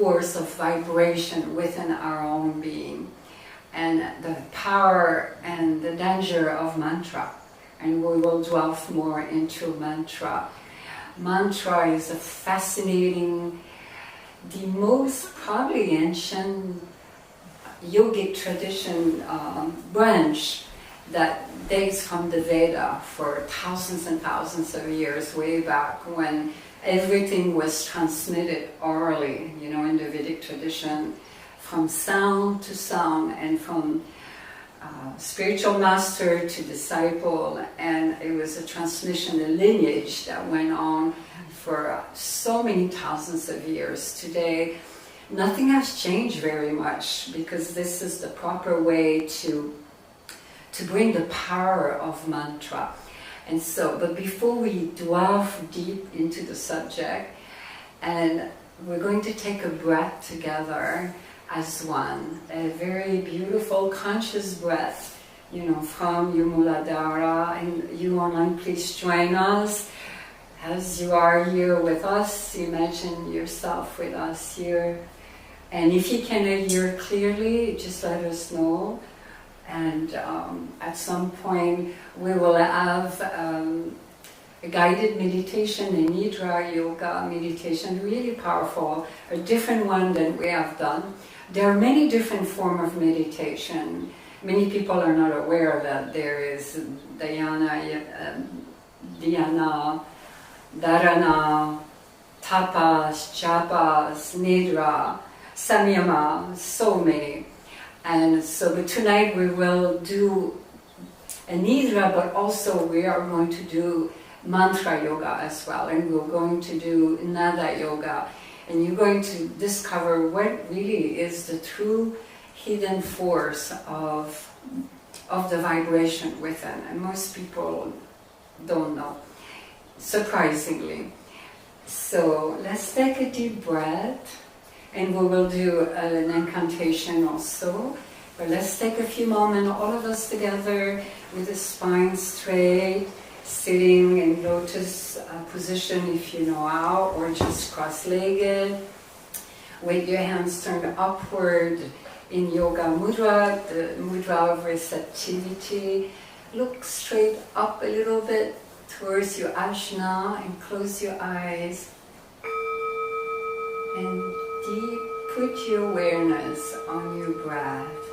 force of vibration within our own being, and the power and the danger of mantra. And we will delve more into mantra. Mantra is a fascinating, the most probably ancient yogic tradition branch that dates from the Veda for thousands and thousands of years, way back when everything was transmitted orally, you know, in the Vedic tradition, from sound to sound, and from spiritual master to disciple, and it was a transmission, a lineage that went on for so many thousands of years. Today, nothing has changed very much, because this is the proper way to bring the power of mantra. And so, but before we delve deep into the subject, and we're going to take a breath together as one, a very beautiful conscious breath, you know, from your Muladhara. And you online, please join us. As you are here with us, imagine yourself with us here. And if you cannot hear clearly, just let us know. And at some point we will have a guided meditation, a Nidra Yoga meditation, really powerful, a different one than we have done. There are many different forms of meditation. Many people are not aware that there is dhyana, dharana, tapas, japas, nidra, samyama, so many. And so, but tonight we will do a nidra, but also we are going to do mantra yoga as well, and we're going to do nada yoga, and you're going to discover what really is the true hidden force of the vibration within, and most people don't know, surprisingly. So let's take a deep breath. And we will do an incantation also. But let's take a few moments, all of us together, with the spine straight, sitting in lotus position if you know how, or just cross-legged, with your hands turned upward in yoga mudra, the mudra of receptivity. Look straight up a little bit towards your ajna and close your eyes. And put your awareness on your breath,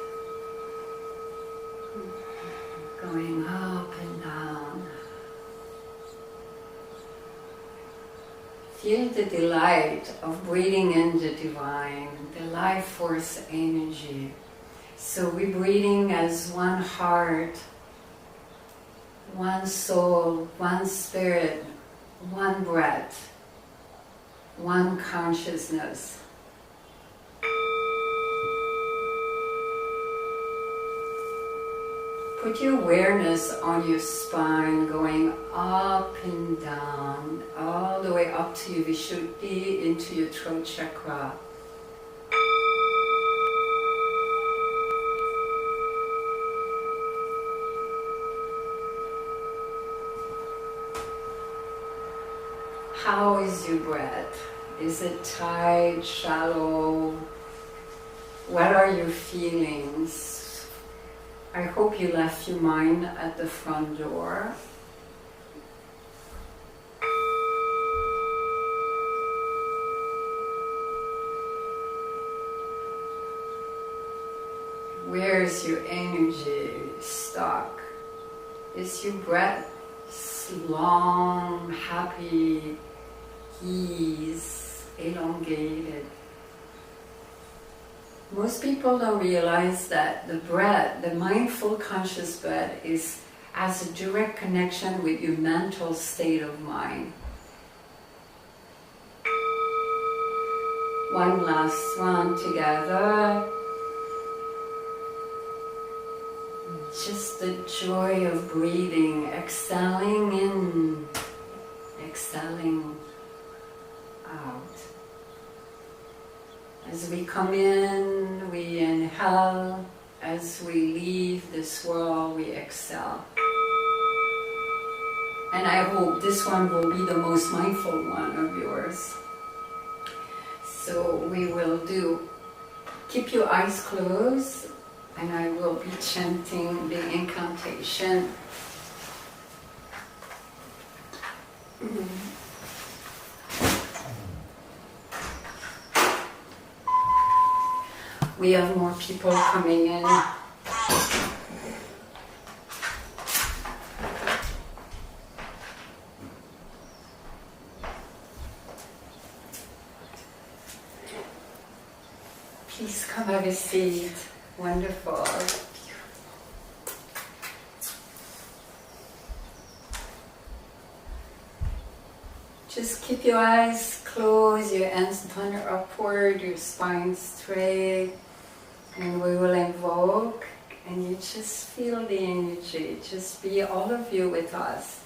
going up and down. Feel the delight of breathing in the divine, the life force energy. So we're breathing as one heart, one soul, one spirit, one breath, one consciousness. Put your awareness on your spine, going up and down, all the way up to your Vishuddhi, into your throat chakra. How is your breath? Is it tight, shallow? What are your feelings? I hope you left your mind at the front door. Where is your energy stuck? Is your breath long, happy, ease, elongated? Most people don't realize that the breath, the mindful conscious breath, has a direct connection with your mental state of mind. One last one together. Just the joy of breathing, exhaling in, exhaling out. As we come in, we inhale. As we leave this world, we exhale. And I hope this one will be the most mindful one of yours. So we will keep your eyes closed, and I will be chanting the incantation. We have more people coming in. Please come have a seat. Wonderful. Just keep your eyes closed, your hands turned upward, your spine straight, and we will invoke, and you just feel the energy. Just be all of you with us.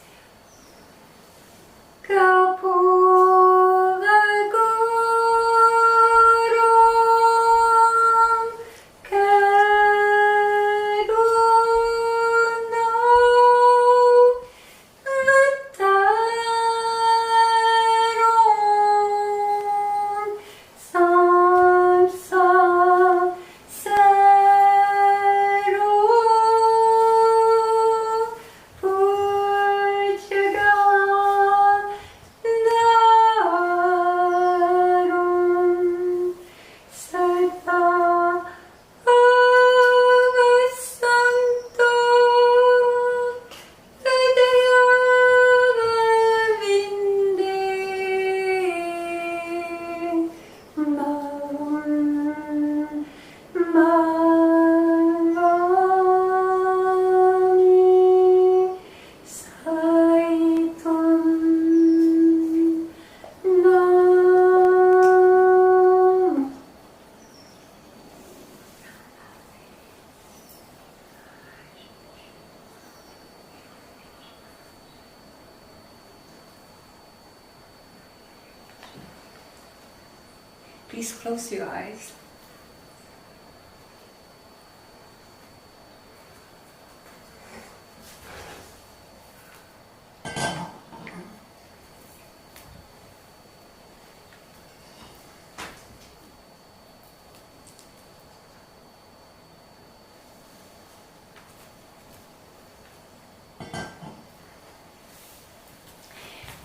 Please close your eyes.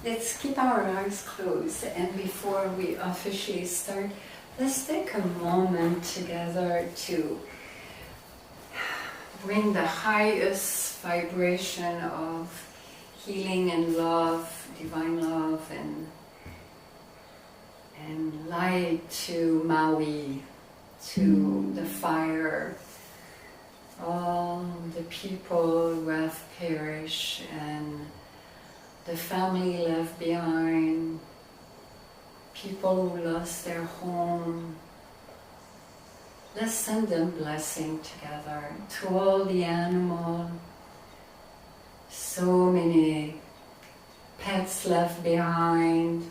Let's keep our eyes closed, and before we officially start, let's take a moment together to bring the highest vibration of healing and love, divine love and light to Maui, to the fire, all the people who have perished and the family left behind, people who lost their home. Let's send them blessing together to all the animals. So many pets left behind,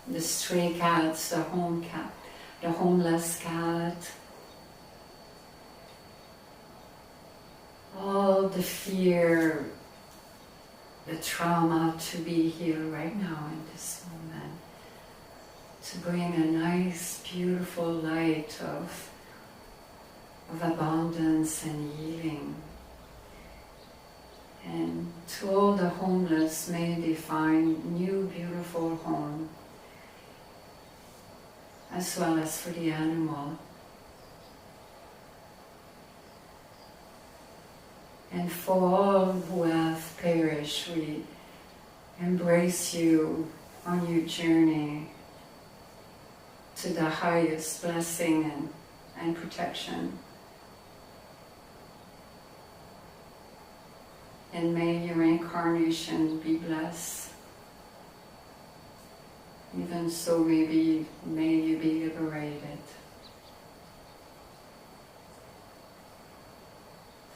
the stray cats, the home cat, the homeless cat, all the fear, the trauma to be here right now in this moment, to bring a nice, beautiful light of abundance and healing. And to all the homeless, may they find new, beautiful home, as well as for the animal. And for all who have perished, we embrace you on your journey to the highest blessing and protection. And may your incarnation be blessed. Even so, may you be liberated.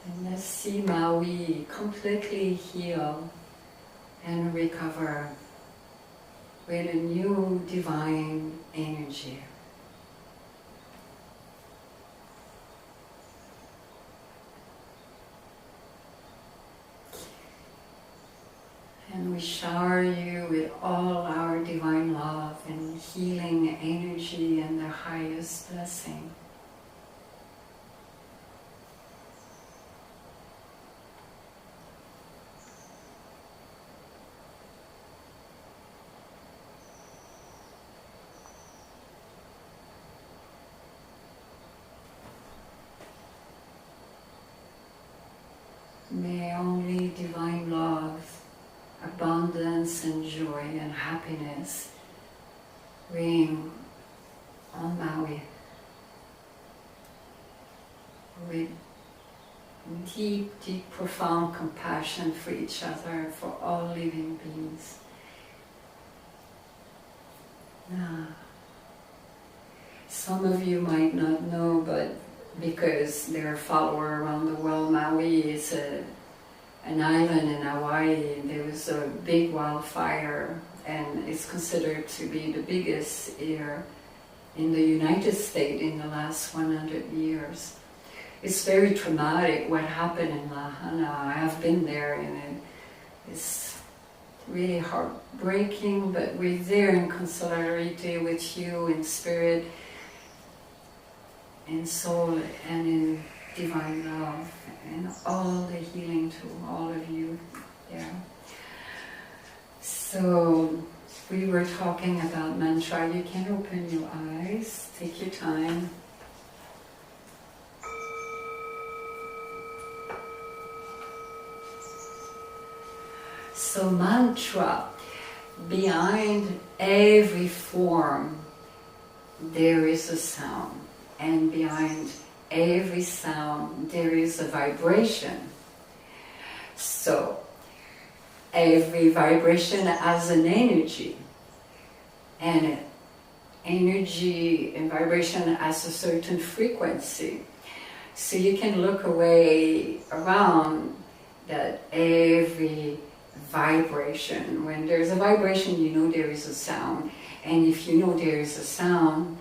And let's see Maui completely heal and recover with a new divine energy. And we shower you with all our divine love and healing energy and the highest blessing. May only divine love, abundance and joy and happiness reign on Maui with deep, deep, profound compassion for each other, for all living beings. Now, some of you might not know, but because they're a follower around the world, Maui is an island in Hawaii. There was a big wildfire, and it's considered to be the biggest here in the United States in the last 100 years. It's very traumatic what happened in Lahaina. I have been there, and it's really heartbreaking, but we're there in consolarity with you in spirit, in soul, and in divine love, and all the healing to all of you there. So we were talking about mantra. You can open your eyes, take your time. So mantra, behind every form there is a sound, and behind every sound there is a vibration. So every vibration has an energy, and energy and vibration has a certain frequency. So you can look away around that every vibration, when there's a vibration, you know there is a sound, and if you know there is a sound,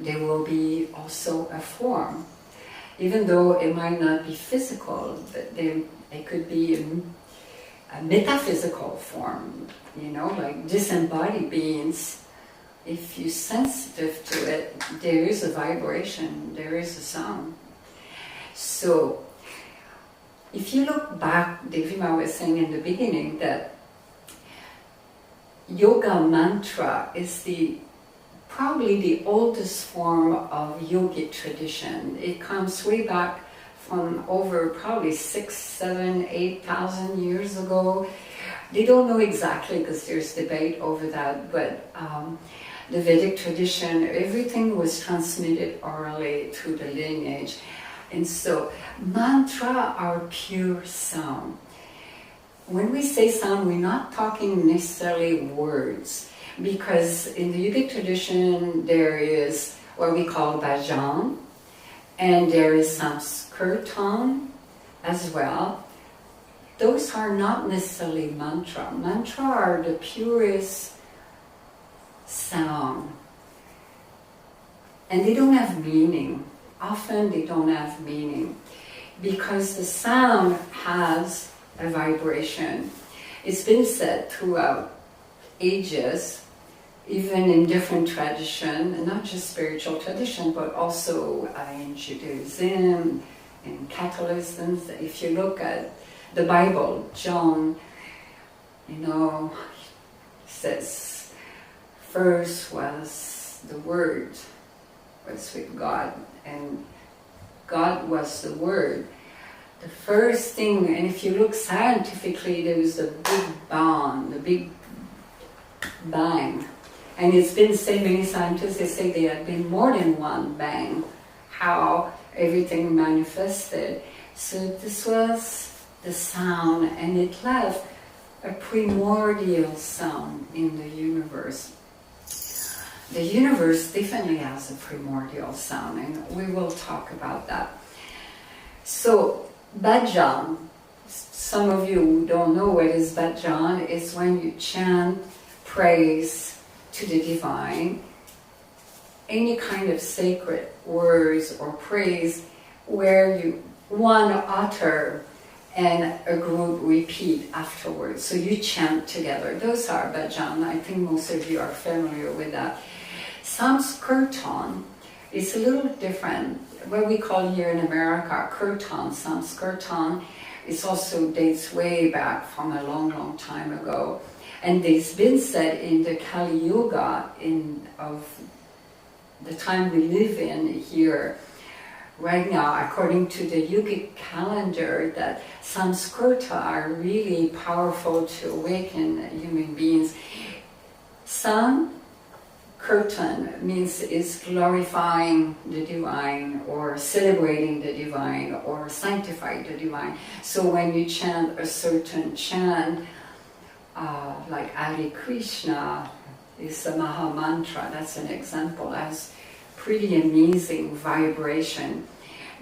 there will be also a form. Even though it might not be physical, but it could be a metaphysical form, you know, like disembodied beings. If you're sensitive to it, there is a vibration, there is a sound. So, if you look back, Devi Ma was saying in the beginning that yoga mantra is probably the oldest form of yogic tradition. It comes way back from over probably 6,000, 7,000, 8,000 years ago. They don't know exactly because there's debate over that, but the Vedic tradition, everything was transmitted orally through the lineage. And so mantra are pure sound. When we say sound, we're not talking necessarily words, because in the yogic tradition there is what we call bhajan, and there is Sankirtan as well. Those are not necessarily mantra. Mantra are the purest sound, and they don't have meaning. Often they don't have meaning because the sound has a vibration. It's been said throughout ages, even in different traditions, not just spiritual tradition, but also in Judaism, in Catholicism. If you look at the Bible, John, says, first was the Word, was with God, and God was the Word. The first thing, and if you look scientifically, there was a big bang, the big bang. And it's been said, many scientists, they say there had been more than one bang, how everything manifested. So this was the sound, and it left a primordial sound in the universe. The universe definitely has a primordial sound, and we will talk about that. So, bhajan, some of you don't know what is bhajan. It's when you chant praise to the divine, any kind of sacred words or praise where you one utter and a group repeat afterwards. So you chant together. Those are bhajan. I think most of you are familiar with that. Sanskirtan is a little different. What we call here in America kirtan, Sanskirtan, it also dates way back from a long, long time ago. And it's been said in the Kali Yuga of the time we live in here right now, according to the yogic calendar, that Samskrita are really powerful to awaken human beings. Sankirtan means is glorifying the divine, or celebrating the divine, or sanctifying the divine. So when you chant a certain chant, like Hare Krishna is a Maha Mantra, that's an example, has pretty amazing vibration.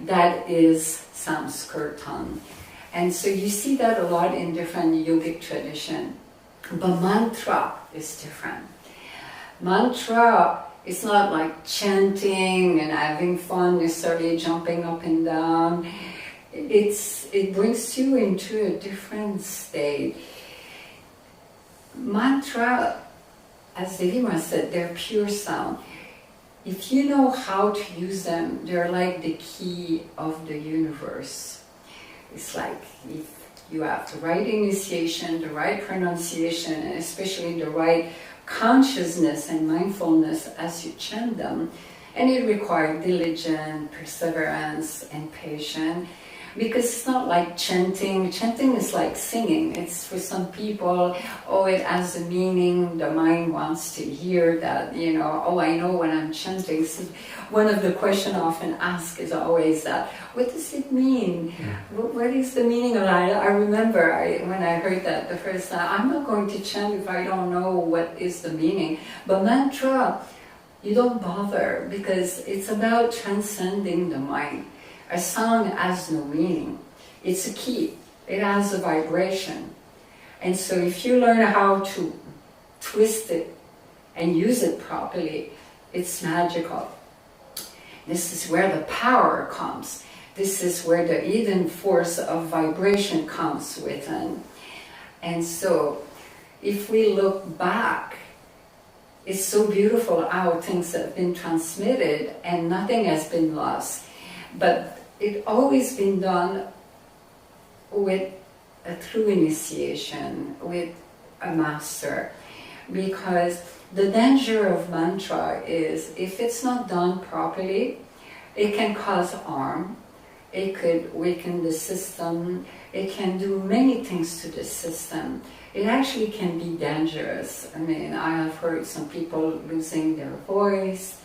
That is Samskirtan. And so you see that a lot in different yogic tradition. But mantra is different. Mantra is not like chanting and having fun, necessarily jumping up and down. It brings you into a different state. Mantra, as Devi Ma said, they're pure sound. If you know how to use them, they're like the key of the universe. It's like if you have the right initiation, the right pronunciation, and especially the right consciousness and mindfulness as you chant them. And it requires diligence, perseverance, and patience. Because it's not like chanting. Chanting is like singing. It's for some people, it has a meaning. The mind wants to hear that, I know when I'm chanting. So one of the questions often asked is always that, what does it mean? What is the meaning of that? I remember when I heard that the first time, I'm not going to chant if I don't know what is the meaning. But mantra, you don't bother, because it's about transcending the mind. A sound has no meaning. It's a key. It has a vibration. And so if you learn how to twist it and use it properly, it's magical. This is where the power comes. This is where the hidden force of vibration comes within. And so if we look back, it's so beautiful how things have been transmitted and nothing has been lost. But it's always been done with a true initiation, with a master. Because the danger of mantra is, if it's not done properly, it can cause harm, it could weaken the system, it can do many things to the system. It actually can be dangerous. I mean, I have heard some people losing their voice.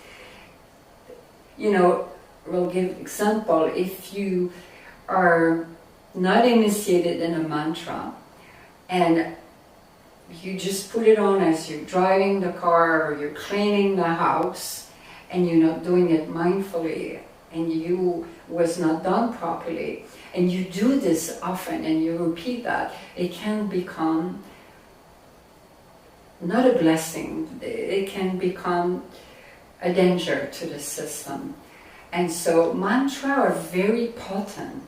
We'll give example. If you are not initiated in a mantra and you just put it on as you're driving the car or you're cleaning the house and you're not doing it mindfully and you was not done properly, and you do this often and you repeat that, it can become not a blessing, it can become a danger to the system. And so mantra are very potent.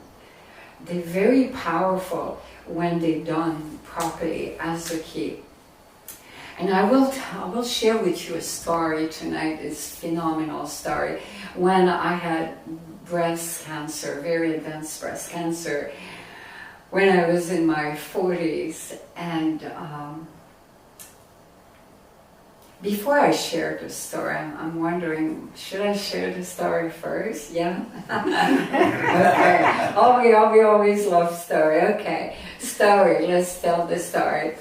They're very powerful when they're done properly as a key. And I will share with you a story tonight, this phenomenal story. When I had breast cancer, very advanced breast cancer, when I was in my 40s, and before I share the story, I'm wondering, should I share the story first? Yeah? Okay. We always love story. Okay. Story, let's tell the story.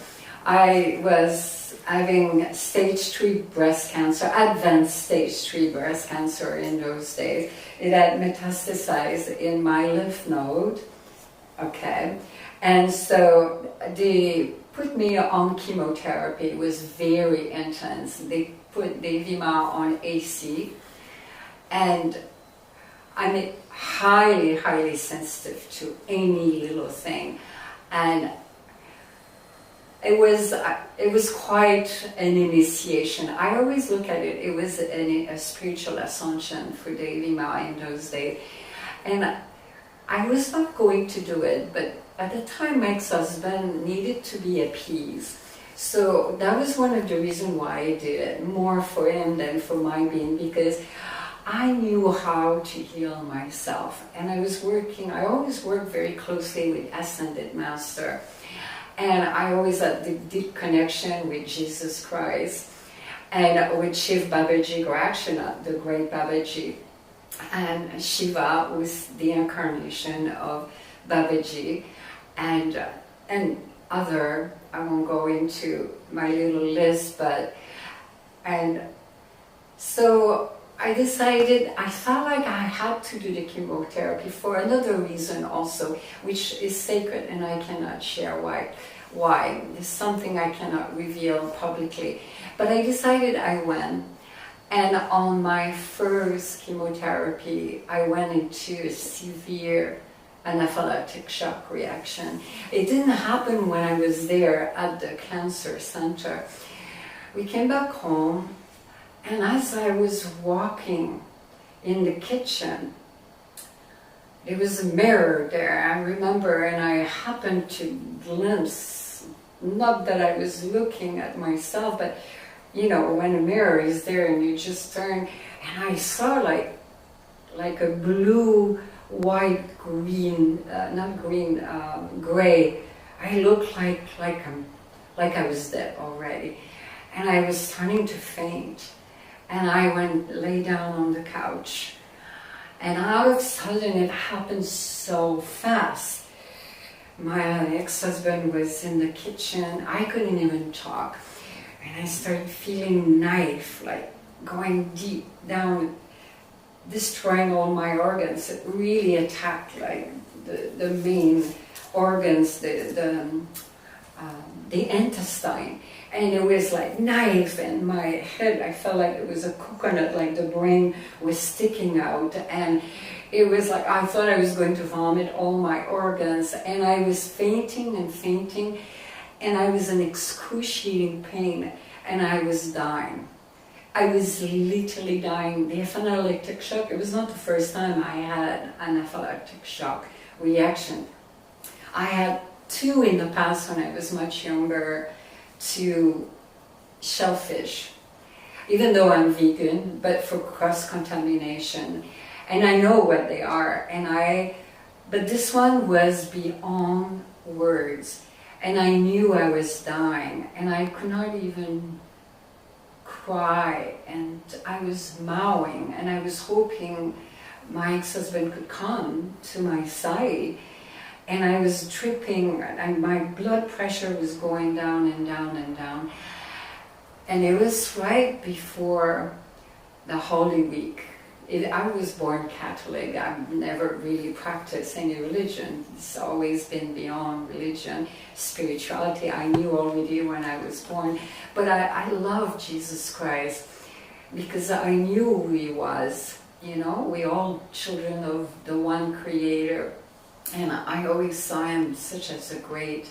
I was having stage 3 breast cancer, advanced stage 3 breast cancer in those days. It had metastasized in my lymph node. Okay. And so they put me on chemotherapy. It was very intense. They put Devi Ma on AC, and I'm highly, highly sensitive to any little thing. And it was quite an initiation. I always look at it, it was a spiritual ascension for Devi Ma in those days. And I was not going to do it, but at the time my ex-husband needed to be appeased. So that was one of the reasons why I did it, more for him than for my being, because I knew how to heal myself. And I always worked very closely with Ascended Master. And I always had the deep connection with Jesus Christ and with Shiv Babaji Gorakshanath, the great Babaji. And Shiva was the incarnation of Babaji, and other, I won't go into my little list, and so I decided, I felt like I had to do the chemotherapy for another reason also, which is sacred and I cannot share why. It's something I cannot reveal publicly. But I decided I went, and on my first chemotherapy, I went into a severe anaphylactic shock reaction. It didn't happen when I was there at the cancer center. We came back home, and as I was walking in the kitchen, there was a mirror there, I remember, and I happened to glimpse, not that I was looking at myself, but you know, when a mirror is there and you just turn, and I saw like a blue, white, green, not green, gray. I looked like I was dead already, and I was starting to faint. And I lay down on the couch, and all of a sudden it happened so fast. My ex-husband was in the kitchen. I couldn't even talk, and I started feeling knife like going deep down, destroying all my organs. It really attacked like the main organs, the intestine. And it was like knife, and my head, I felt like it was a coconut, like the brain was sticking out. And it was like, I thought I was going to vomit all my organs. And I was fainting and fainting, and I was in excruciating pain, and I was dying. I was literally dying. The anaphylactic shock, it was not the first time I had anaphylactic shock reaction. I had 2 in the past when I was much younger, to shellfish, even though I'm vegan, but for cross-contamination. And I know what they are, but this one was beyond words. And I knew I was dying, and I could not even cry, and I was mowing, and I was hoping my ex-husband could come to my side. And I was dripping, and my blood pressure was going down and down and down. And it was right before the Holy Week. I was born Catholic. I've never really practiced any religion. It's always been beyond religion, spirituality. I knew already when I was born. But I love Jesus Christ because I knew who He was. You know, we all children of the one Creator. And I always saw Him such as a great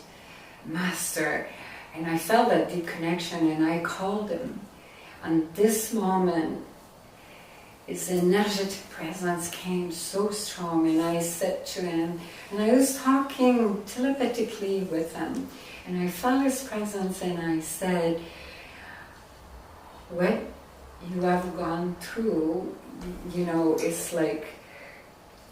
master. And I felt that deep connection, and I called Him. And this moment, His energetic presence came so strong, and I said to Him, and I was talking telepathically with Him, and I felt His presence, and I said, what you have gone through, you know, it's like,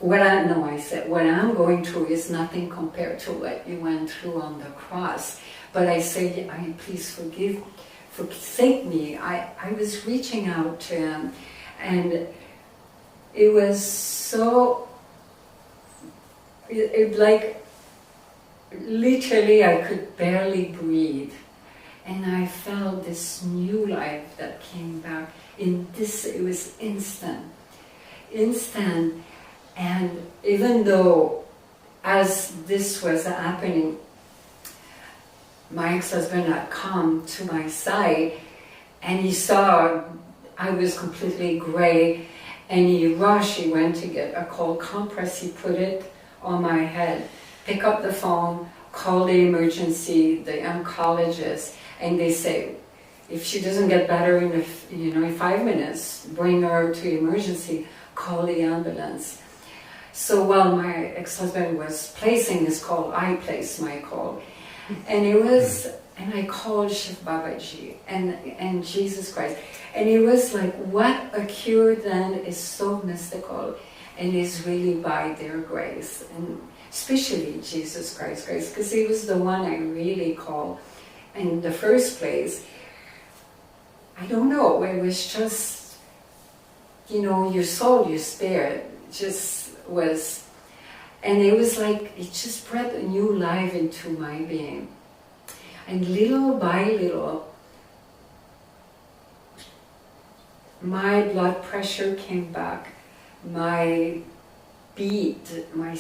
I said, what I'm going through is nothing compared to what you went through on the cross. But I said, please forsake me. I was reaching out to Him, and it was so, it like, literally I could barely breathe. And I felt this new life that came back it was instant. And even though, as this was happening, my ex-husband had come to my side, and he saw I was completely gray, and he rushed, he went to get a cold compress, he put it on my head, pick up the phone, call the emergency, the oncologist, and they say, if she doesn't get better in 5 minutes, bring her to emergency, call the ambulance. So while my ex-husband was placing his call, I placed my call. And it was And I called Shiv Babaji and Jesus Christ. And it was like, what occurred then is so mystical and is really by their grace. And especially Jesus Christ's grace, because he was the one I really called in the first place. I don't know, it was just, you know, your soul, your spirit just was, and it was like, it just brought a new life into my being. And little by little, my blood pressure came back, my beat, my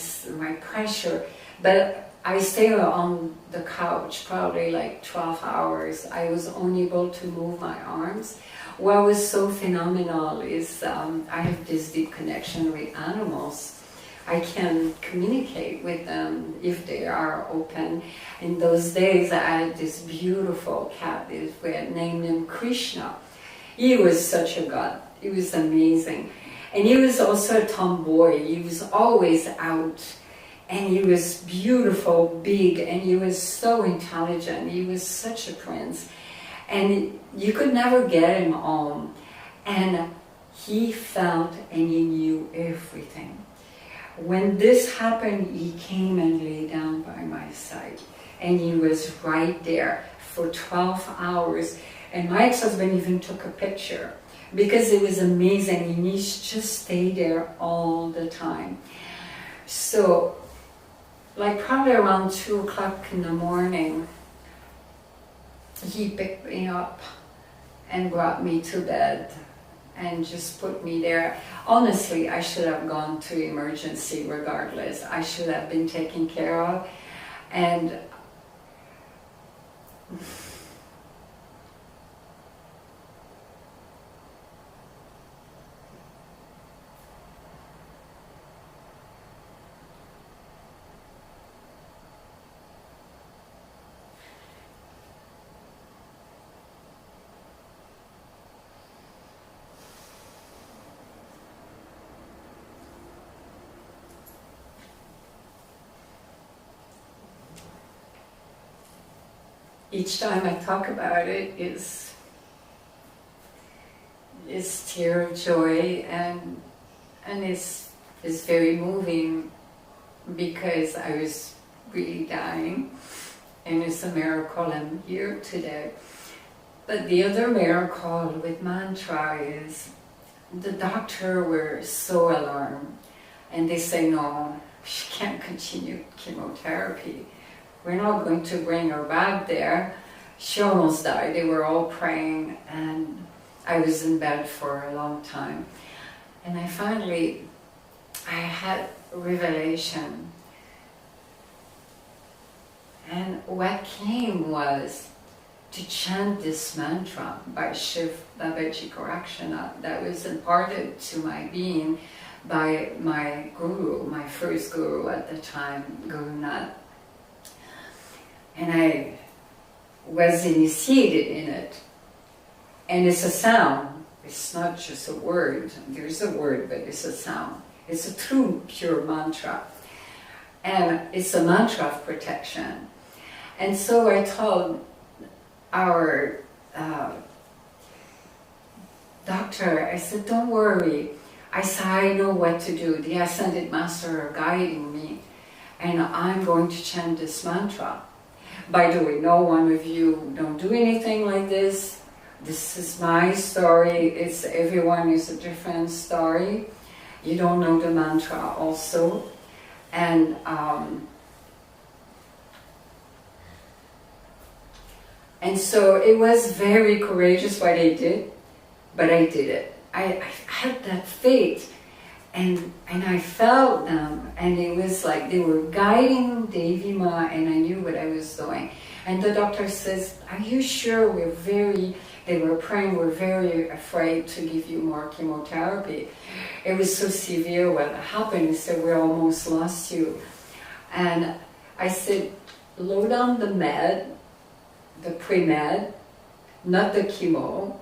pressure, but I stayed on the couch probably like 12 hours. I was unable to move my arms. What was so phenomenal is I have this deep connection with animals. I can communicate with them if they are open. In those days I had this beautiful cat, we had named him Krishna. He was such a god, he was amazing. And he was also a tomboy, he was always out. And he was beautiful, big, and he was so intelligent. He was such a prince. And you could never get him home. And he felt and he knew everything. When this happened, he came and lay down by my side. And he was right there for 12 hours. And my ex-husband even took a picture because it was amazing. And he just stayed there all the time. So, like probably around 2 o'clock in the morning, he picked me up and brought me to bed and just put me there. Honestly, I should have gone to emergency regardless. I should have been taken care of. And each time I talk about it is tear of joy, and it's very moving because I was really dying, and it's a miracle I'm here today. But the other miracle with mantra is the doctor were so alarmed, and they say, no, she can't continue chemotherapy. We're not going to bring her back there. She almost died. They were all praying, and I was in bed for a long time. And I had a revelation. And what came was to chant this mantra by Shiv Babaji Gorakshanath that was imparted to my being by my guru, my first guru at the time, Guru Nath. And I was initiated in it. And it's a sound. It's not just a word. There's a word, but it's a sound. It's a true, pure mantra. And it's a mantra of protection. And so I told our doctor, I said, don't worry. I said, I know what to do. The Ascended Master are guiding me. And I'm going to chant this mantra. By the way, no one of you don't do anything like this. This is my story. Everyone is a different story. You don't know the mantra also. And so it was very courageous what I did, but I did it. I had that faith, and I felt them, and it was like they were guiding Devi Ma, and I knew what I was doing. And the doctor says, are you sure? They were praying, we're very afraid to give you more chemotherapy. It was so severe what happened. He said, we almost lost you. And I said, load on the med, the pre-med, not the chemo.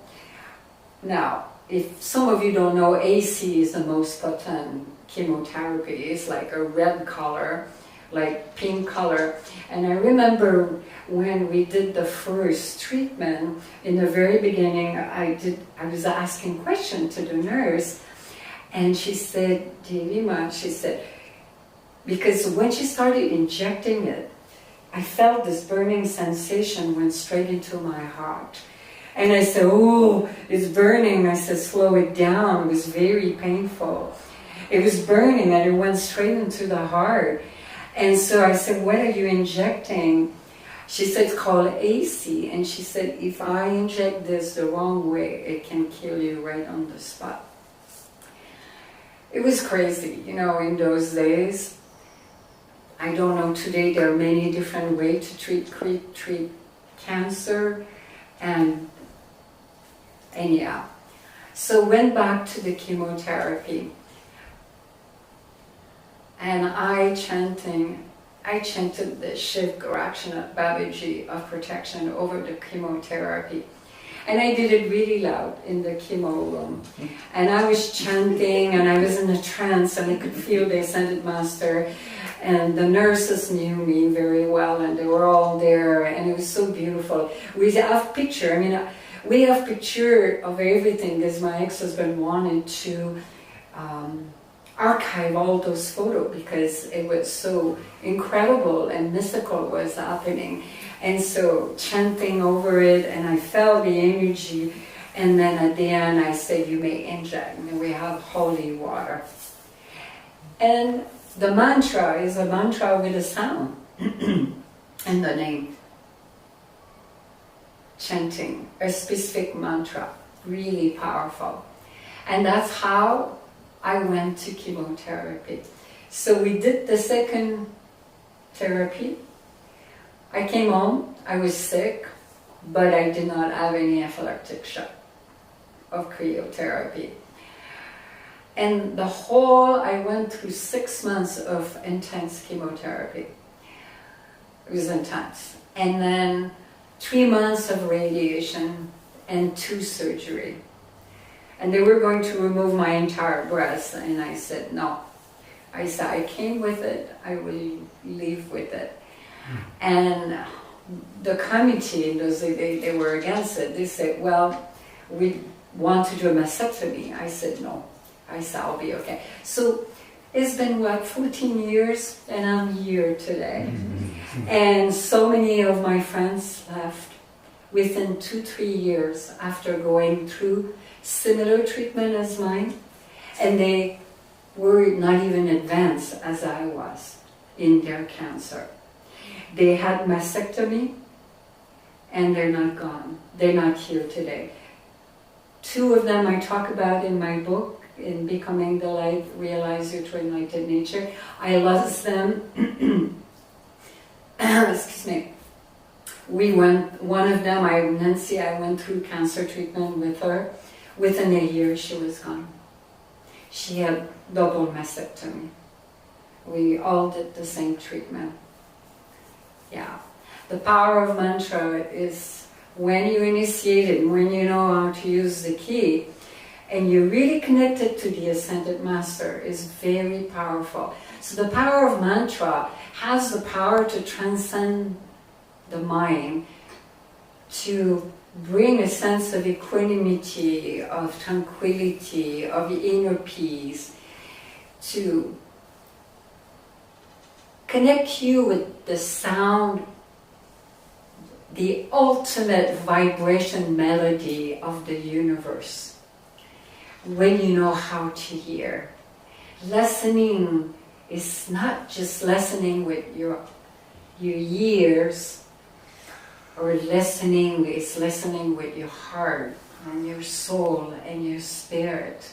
Now, if some of you don't know, AC is the most potent chemotherapy. It's like a red color like pink color. And I remember when we did the first treatment, in the very beginning, I was asking questions to the nurse, and she said, Devi Ma, she said, because when she started injecting it, I felt this burning sensation went straight into my heart. And I said, oh, it's burning. I said, slow it down. It was very painful. It was burning and it went straight into the heart. And so I said, what are you injecting? She said, it's called AC. And she said, if I inject this the wrong way, it can kill you right on the spot. It was crazy, you know, in those days. I don't know, today there are many different ways to treat cancer. And yeah. So went back to the chemotherapy. And I chanted the Shiv Rakshana Babaji of protection over the chemotherapy. And I did it really loud in the chemo room. And I was chanting and I was in a trance and I could feel the Ascended Master. And the nurses knew me very well and they were all there and it was so beautiful. We have picture, we have picture of everything because my ex-husband wanted to archive all those photos because it was so incredible and mystical was happening. And so chanting over it and I felt the energy, and then at the end I said, you may inject, and we have holy water. And the mantra is a mantra with a sound and the name. Chanting a specific mantra, really powerful. And that's how I went to chemotherapy. So we did the second therapy. I came home, I was sick, but I did not have any anaphylactic shock of cryotherapy. And I went through 6 months of intense chemotherapy. It was intense. And then 3 months of radiation and 2 surgery. And they were going to remove my entire breast, and I said no. I said, I came with it, I will leave with it. And the committee, they were against it. They said, well, we want to do a mastectomy. I said no. I said, I'll be okay. So it's been, 14 years, and I'm here today. And so many of my friends left within 2-3 years after going through similar treatment as mine, and they were not even advanced as I was in their cancer. They had mastectomy, and they're not gone. They're not here today. 2 of them I talk about in my book, in Becoming the Light, Realize Your True Enlightened Nature. I lost them. Excuse me. One of them, Nancy, I went through cancer treatment with her. Within a year, she was gone. She had double mastectomy. We all did the same treatment. Yeah. The power of mantra is when you initiate it, when you know how to use the key, and you're really connected to the Ascended Master, is very powerful. So the power of mantra has the power to transcend the mind, to bring a sense of equanimity, of tranquility, of inner peace, to connect you with the sound, the ultimate vibration melody of the universe. When you know how to hear. Listening is not just listening with your ears, or listening is listening with your heart and your soul and your spirit.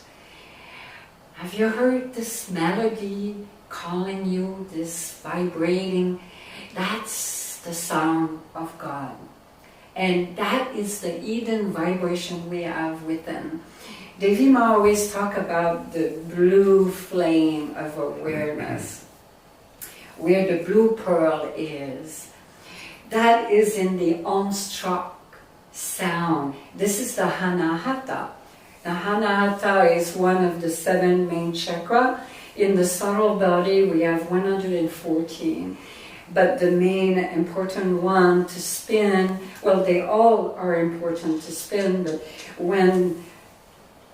Have you heard this melody calling you, this vibrating? That's the sound of God. And that is the Eden vibration we have within. Devi Ma always talk about the blue flame of awareness, where the blue pearl is. That is in the unstruck sound. This is the Anahata. The Anahata is one of the 7 main chakra. In the subtle body, we have 114. But the main important one to spin, well, they all are important to spin, but when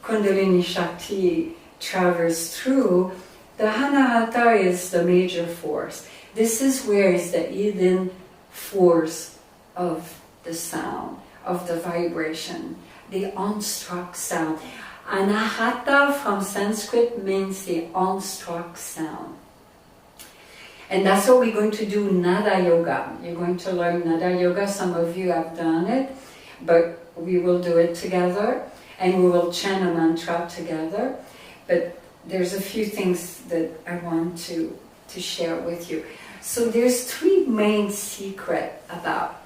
Kundalini Shakti travels through, the Anahata is the major force. This is where is the hidden force of the sound, of the vibration, the unstruck sound. Anahata from Sanskrit means the unstruck sound. And that's what we're going to do, Nada Yoga. You're going to learn Nada Yoga. Some of you have done it, but we will do it together, and we will chant a mantra together. But there's a few things that I want to share with you. So there's three main secrets about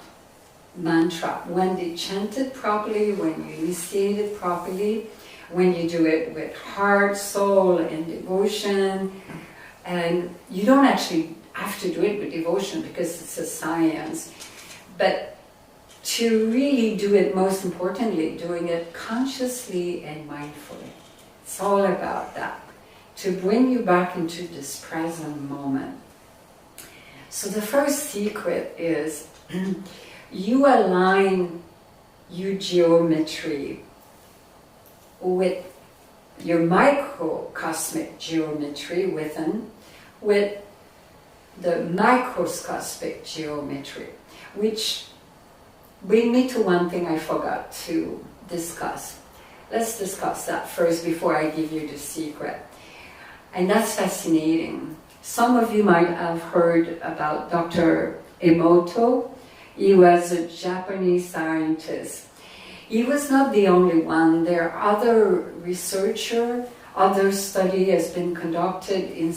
mantra. When they chant it properly, when you initiate it properly, when you do it with heart, soul, and devotion. And you don't actually have to do it with devotion because it's a science. But to really do it, most importantly, doing it consciously and mindfully. It's all about that. To bring you back into this present moment. So the first secret is you align your geometry with your microcosmic geometry within, with the microscopic geometry, which brings me to one thing I forgot to discuss. Let's discuss that first before I give you the secret. And that's fascinating. Some of you might have heard about Dr. Emoto. He was a Japanese scientist. He was not the only one. There are other researchers, other study has been conducted in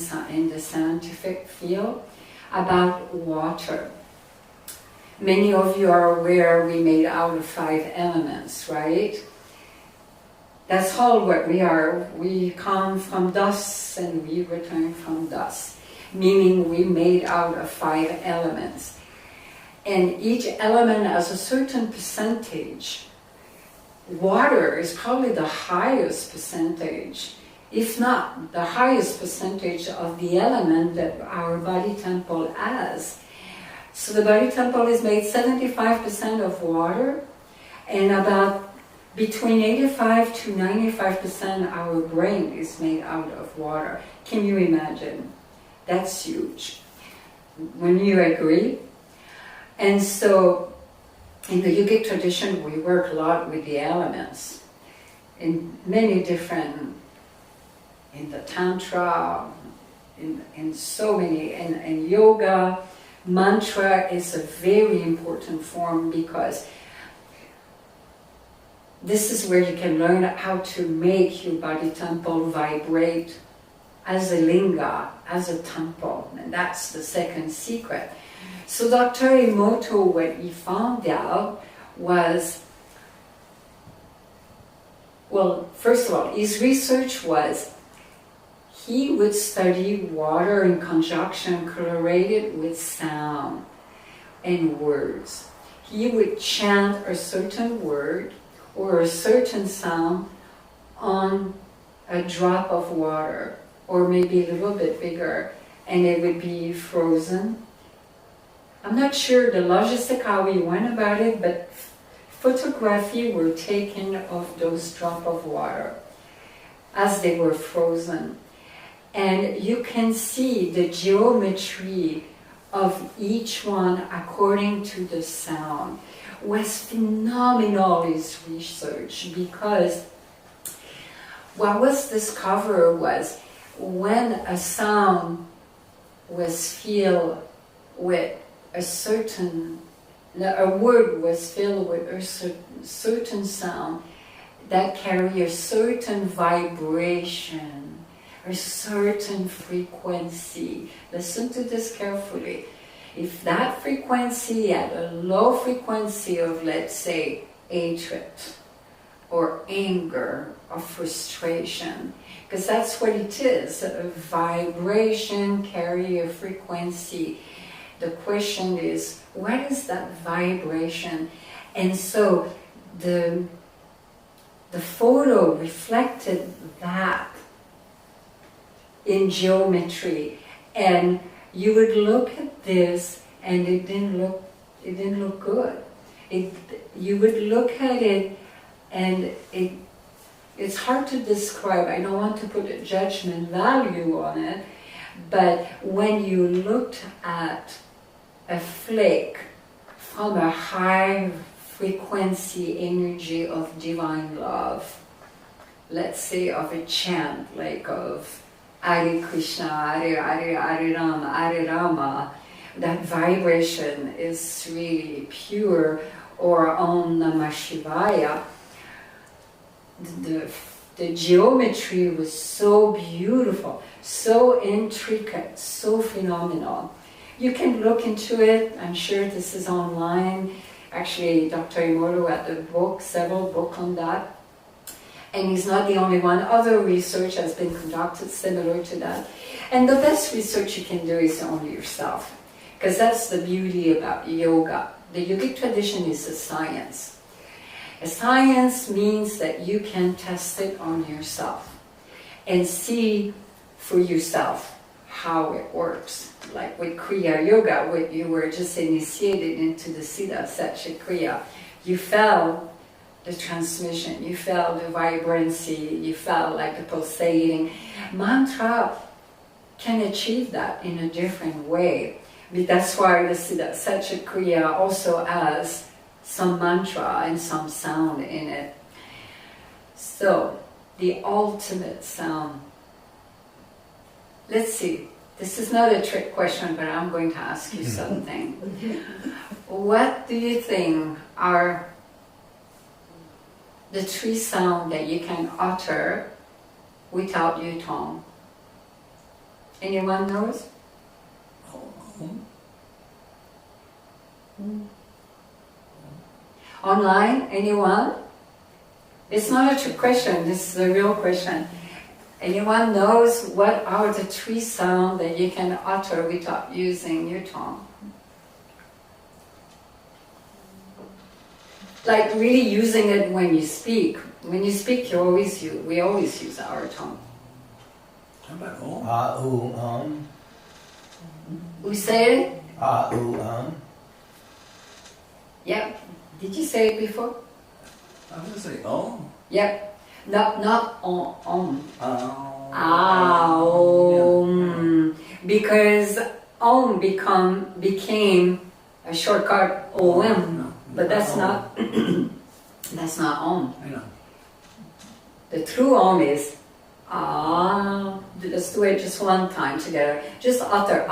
the scientific field about water. Many of you are aware we made out of 5 elements, right? That's all what we are. We come from dust and we return from dust, meaning we made out of 5 elements. And each element has a certain percentage. Water is probably the highest percentage, if not the highest percentage of the element that our body temple has. So the body temple is made 75% of water, and about between 85 to 95% our brain is made out of water. Can you imagine? That's huge. When you agree? And so in the yogic tradition, we work a lot with the elements in many different, in the tantra, in so many, in yoga. Mantra is a very important form because this is where you can learn how to make your body temple vibrate as a linga, as a temple, and that's the second secret. So Dr. Emoto, what he found out was, well, first of all, his research was he would study water in conjunction correlated with sound and words. He would chant a certain word or a certain sound on a drop of water, or maybe a little bit bigger, and it would be frozen. I'm not sure the logistic how we went about it, but photography were taken of those drops of water as they were frozen. And you can see the geometry of each one according to the sound. Was phenomenal, his research, because what was discovered was when a sound was filled with a word was filled with a certain sound that carry a certain vibration, a certain frequency. Listen to this carefully. If that frequency had a low frequency of, let's say, hatred or anger or frustration, because that's what it is, a vibration carry a frequency. The question is, what is that vibration? And so the photo reflected that in geometry, and you would look at this and it didn't look good. You would look at it and it's hard to describe. I don't want to put a judgment value on it, but when you looked at a flake from a high frequency energy of divine love, let's say of a chant, like of Hare Krishna, Hare Rama, that vibration is really pure, or Om Namah Shivaya. The geometry was so beautiful, so intricate, so phenomenal. You can look into it. I'm sure this is online. Actually, Dr. Emoto had a book, several books on that. And he's not the only one. Other research has been conducted similar to that. And the best research you can do is on yourself, because that's the beauty about yoga. The yogic tradition is a science. A science means that you can test it on yourself and see for yourself how it works. Like with Kriya Yoga, when you were just initiated into the Siddha Satchit Kriya, you felt the transmission, you felt the vibrancy, you felt like the pulsating. Mantra can achieve that in a different way. That's why the Siddha Satchit Kriya also has some mantra and some sound in it. So, the ultimate sound. Let's see. This is not a trick question, but I'm going to ask you something. What do you think are the three sounds that you can utter without your tongue? Anyone knows? Online, anyone? It's not a trick question, this is a real question. Anyone knows what are the three sounds that you can utter without using your tongue? Like really using it when you speak. When you speak, we always use our tongue. How about We say it? Yep. Did you say it before? I was going to say om. Yep. Not om. Because om became a shortcut om, but that's not that's not om. I know. The true om is let's do it just one time together. Just utter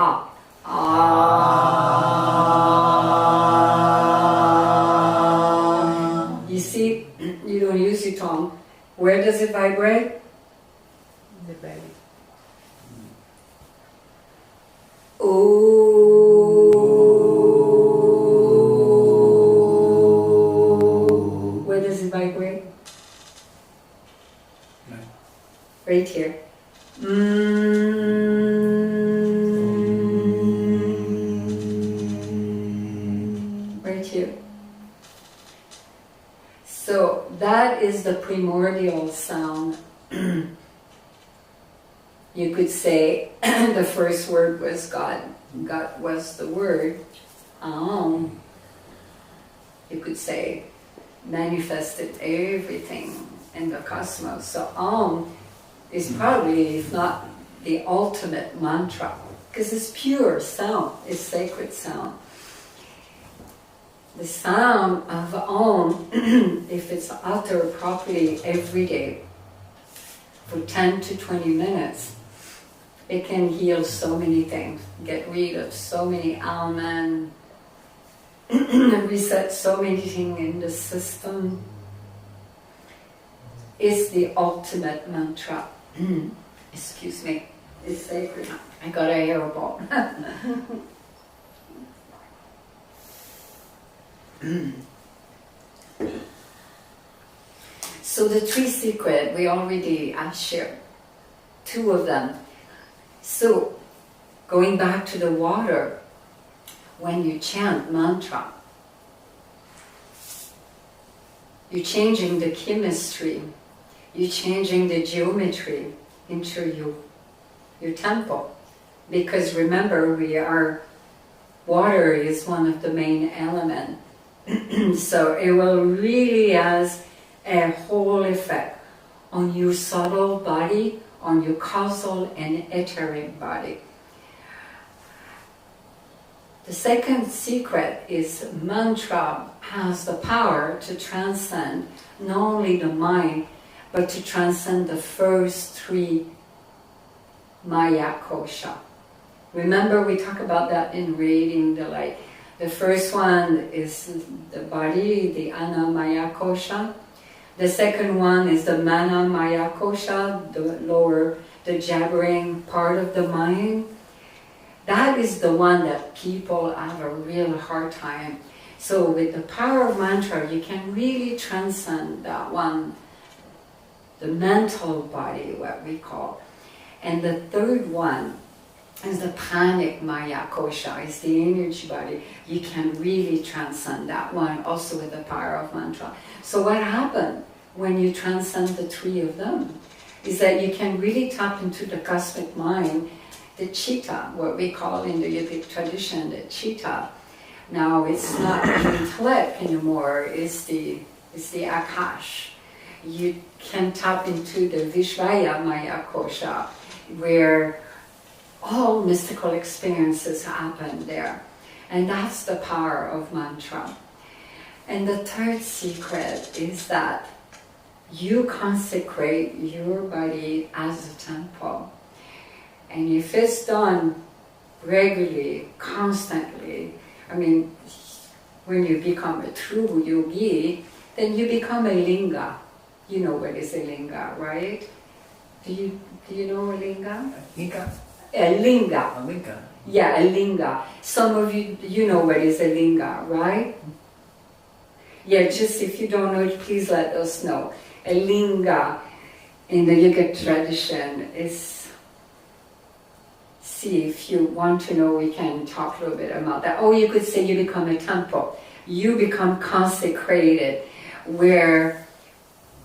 You see, you don't use your tongue. Where does it vibrate? The belly. Where does it vibrate? No. Right here. Right here. So that is the primordial sound. You could say the first word was God. God was the word. You could say manifested everything in the cosmos. So is probably, if not the ultimate mantra, because it's pure sound, it's sacred sound. The sound of Om, if it's uttered properly every day for 10 to 20 minutes, it can heal so many things, get rid of so many ailments, reset so many things in the system. It's the ultimate mantra. Excuse me, it's sacred. I got a hairball. So the three secrets, we already shared two of them. So going back to the water, when you chant mantra, you're changing the chemistry, you're changing the geometry into you. your temple. Because remember, water is one of the main elements. So it will really has a whole effect on your subtle body, on your causal and etheric body. The second secret is mantra has the power to transcend not only the mind, but to transcend the first three Maya kosha. Remember, we talk about that in reading the light. The first one is the body, the Ana Maya kosha. The second one is the Mana Maya kosha, the jabbering part of the mind. That is the one that people have a real hard time. So with the power of mantra, you can really transcend that one, the mental body, what we call. And the third one is the pranic Maya kosha, is the energy body. You can really transcend that one also with the power of mantra. So what happens when you transcend the three of them is that you can really tap into the cosmic mind, the chitta, what we call in the yogic tradition, the chitta. Now it's not the intellect anymore, it's the akash. You can tap into the Vishvaya Maya kosha, where all mystical experiences happen there. And that's the power of mantra. And the third secret is that you consecrate your body as a temple. And if it's done regularly, constantly, I mean, when you become a true yogi, then you become a linga. You know what is a linga, right? Do you know a linga? Inca? A linga. A linga. Yeah, a linga. Some of you know what is a linga, right? Yeah, just if you don't know it, please let us know. A linga in the yogic tradition is, see if you want to know, we can talk a little bit about that. Or you could say you become a temple. You become consecrated, where,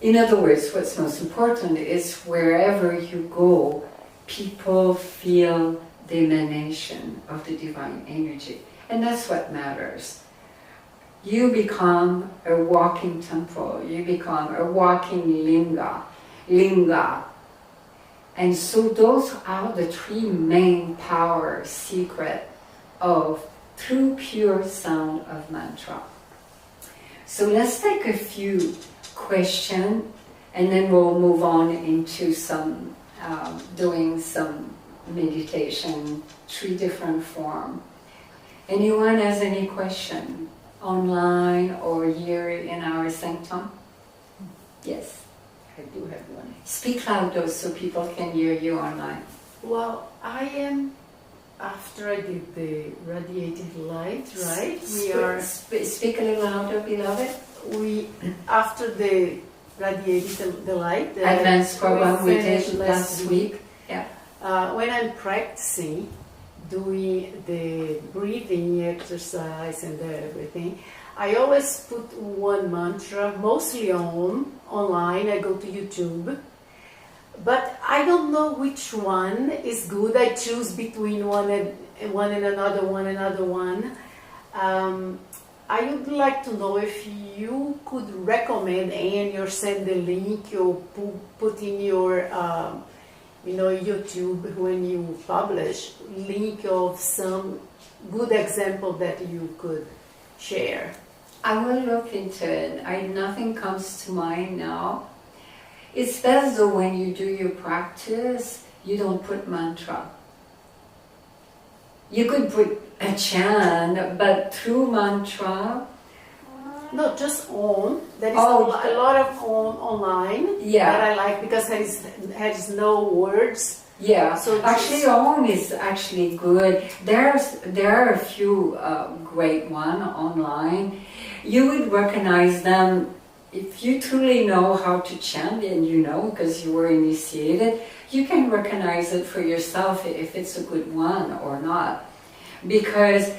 in other words, what's most important is wherever you go, people feel the emanation of the divine energy. And that's what matters. You become a walking temple. You become a walking linga. And so those are the three main power secret of true pure sound of mantra. So let's take a few questions and then we'll move on into some doing some meditation, 3 different forms. Anyone has any question online or here in our sanctum? Yes, I do have one. Speak loud though so people can hear you online. Well, I am, after I did the radiated light, right? Speak a little louder, beloved. After the radiated the light, the advanced program we did last week. Yeah. When I'm practicing, doing the breathing exercise and everything, I always put one mantra, mostly online. I go to YouTube, but I don't know which one is good. I choose between one and another one. I would like to know if you could recommend or send the link or put in your YouTube when you publish link of some good example that you could share. I will look into it. Nothing comes to mind now. It's best though when you do your practice, you don't put mantra. You could put a chant, but through mantra. No, just Om. There is a lot of Om online that I like because it has no words. Yeah, so actually Om is actually good. There are a few great ones online. You would recognize them if you truly know how to chant, and you know because you were initiated, you can recognize it for yourself if it's a good one or not. Because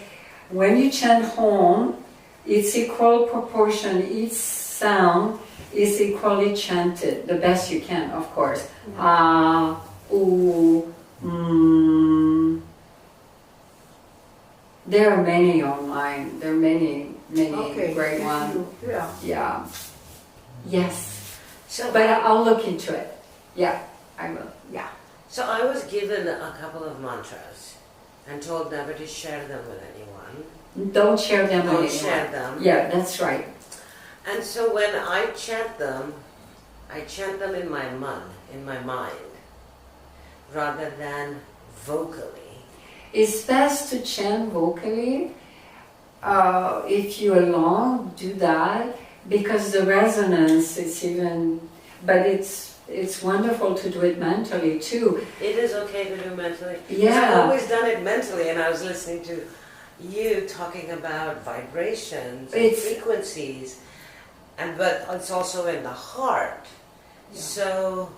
when you chant Om, it's equal proportion, each sound is equally chanted, the best you can, of course. Ah, oo, There are many online. There are many great ones. Yeah. Yeah. Yes. So, But I'll look into it. Yeah, I will. Yeah. so I was given a couple of mantras and told never to share them with anyone. Don't share them Don't with anyone. share them. Yeah, that's right. And so when I chant them in my mind, rather than vocally. It's best to chant vocally. If you're alone, do that, because the resonance is even, but it's wonderful to do it mentally too. It is okay to do mentally. Yeah. I've always done it mentally, and I was listening to you talking about vibrations and frequencies, but it's also in the heart. Yeah. So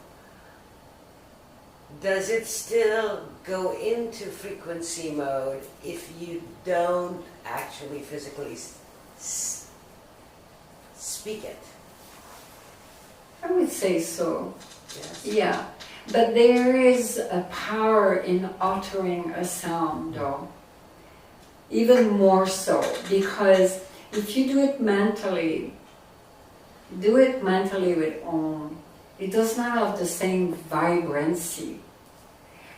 does it still go into frequency mode if you don't actually physically speak it? I would say so. Yes. Yeah, but there is a power in uttering a sound, though. Even more so, because if you do it mentally with Om, it does not have the same vibrancy.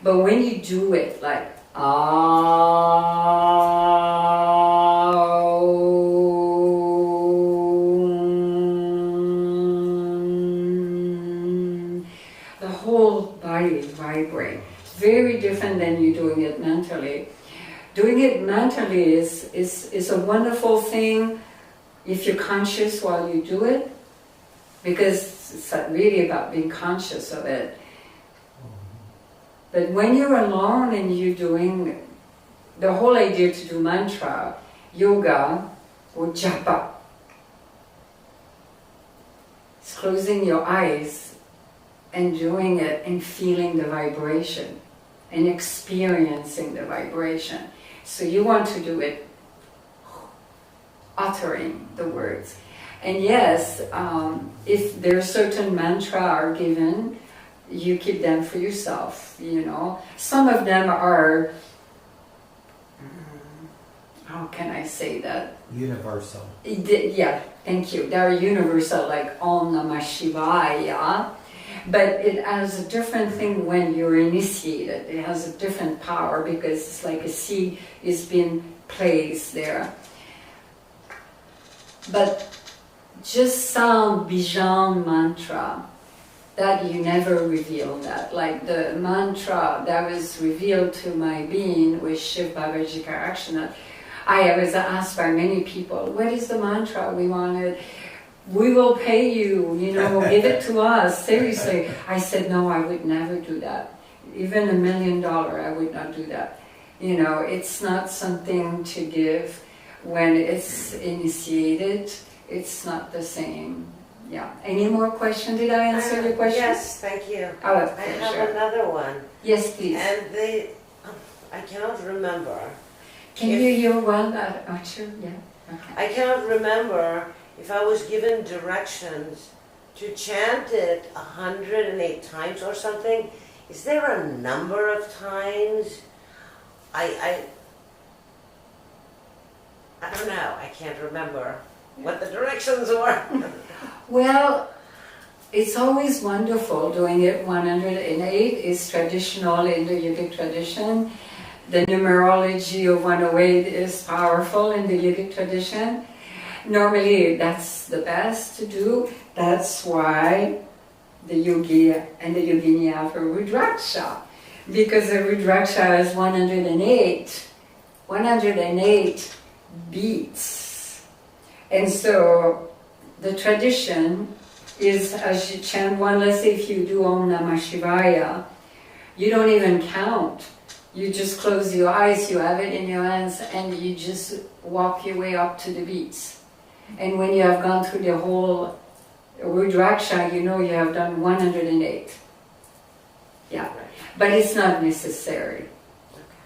But when you do it like the whole body vibrates. Very different than you doing it mentally. Doing it mentally is a wonderful thing if you're conscious while you do it, because it's really about being conscious of it. But when you're alone and you're doing, the whole idea to do mantra, yoga, or japa, it's closing your eyes and doing it and feeling the vibration and experiencing the vibration. So you want to do it uttering the words. And yes, if there are certain mantra are given, you keep them for yourself, you know. Some of them are, how can I say that? Universal. Yeah, thank you. They're universal, like Om Namah Shivaya. But it has a different thing when you're initiated. It has a different power because it's like a seed is being placed there. But just sound Bijan mantra, that you never reveal that. Like the mantra that was revealed to my being with Shiv Babaji Karakshana, I was asked by many people, what is the mantra we wanted? We will pay you, you know, give it to us, seriously. I said, no, I would never do that. Even $1 million, I would not do that. You know, it's not something to give when it's initiated. It's not the same. Yeah. Any more questions? Did I answer your question? Yes, thank you. Oh, I have another one. Yes, please. And I cannot remember. Can you hear well that Archer? Yeah. Okay. I cannot remember if I was given directions to chant it 108 times or something. Is there a number of times? I don't know. I can't remember what the directions were. Well, it's always wonderful doing it 108 is traditional in the yogic tradition. The numerology of 108 is powerful in the yogic tradition. Normally that's the best to do. That's why the yogi and the yogini have a rudraksha. Because the rudraksha is 108 beats. And so the tradition is, as you chant one, let's say if you do Om Namah Shivaya, you don't even count. You just close your eyes, you have it in your hands, and you just walk your way up to the beats. And when you have gone through the whole rudraksha, you know you have done 108. Yeah, but it's not necessary.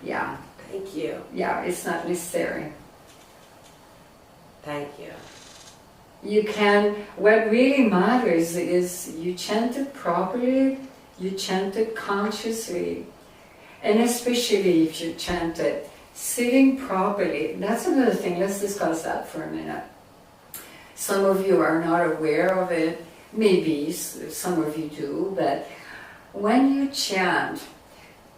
Yeah. Thank you. Yeah, it's not necessary. Thank you. You can, what really matters is you chant it properly, you chant it consciously, and especially if you chant it Sitting properly, that's another thing. Let's discuss that for a minute. Some of you are not aware of it. Maybe some of you do, but when you chant,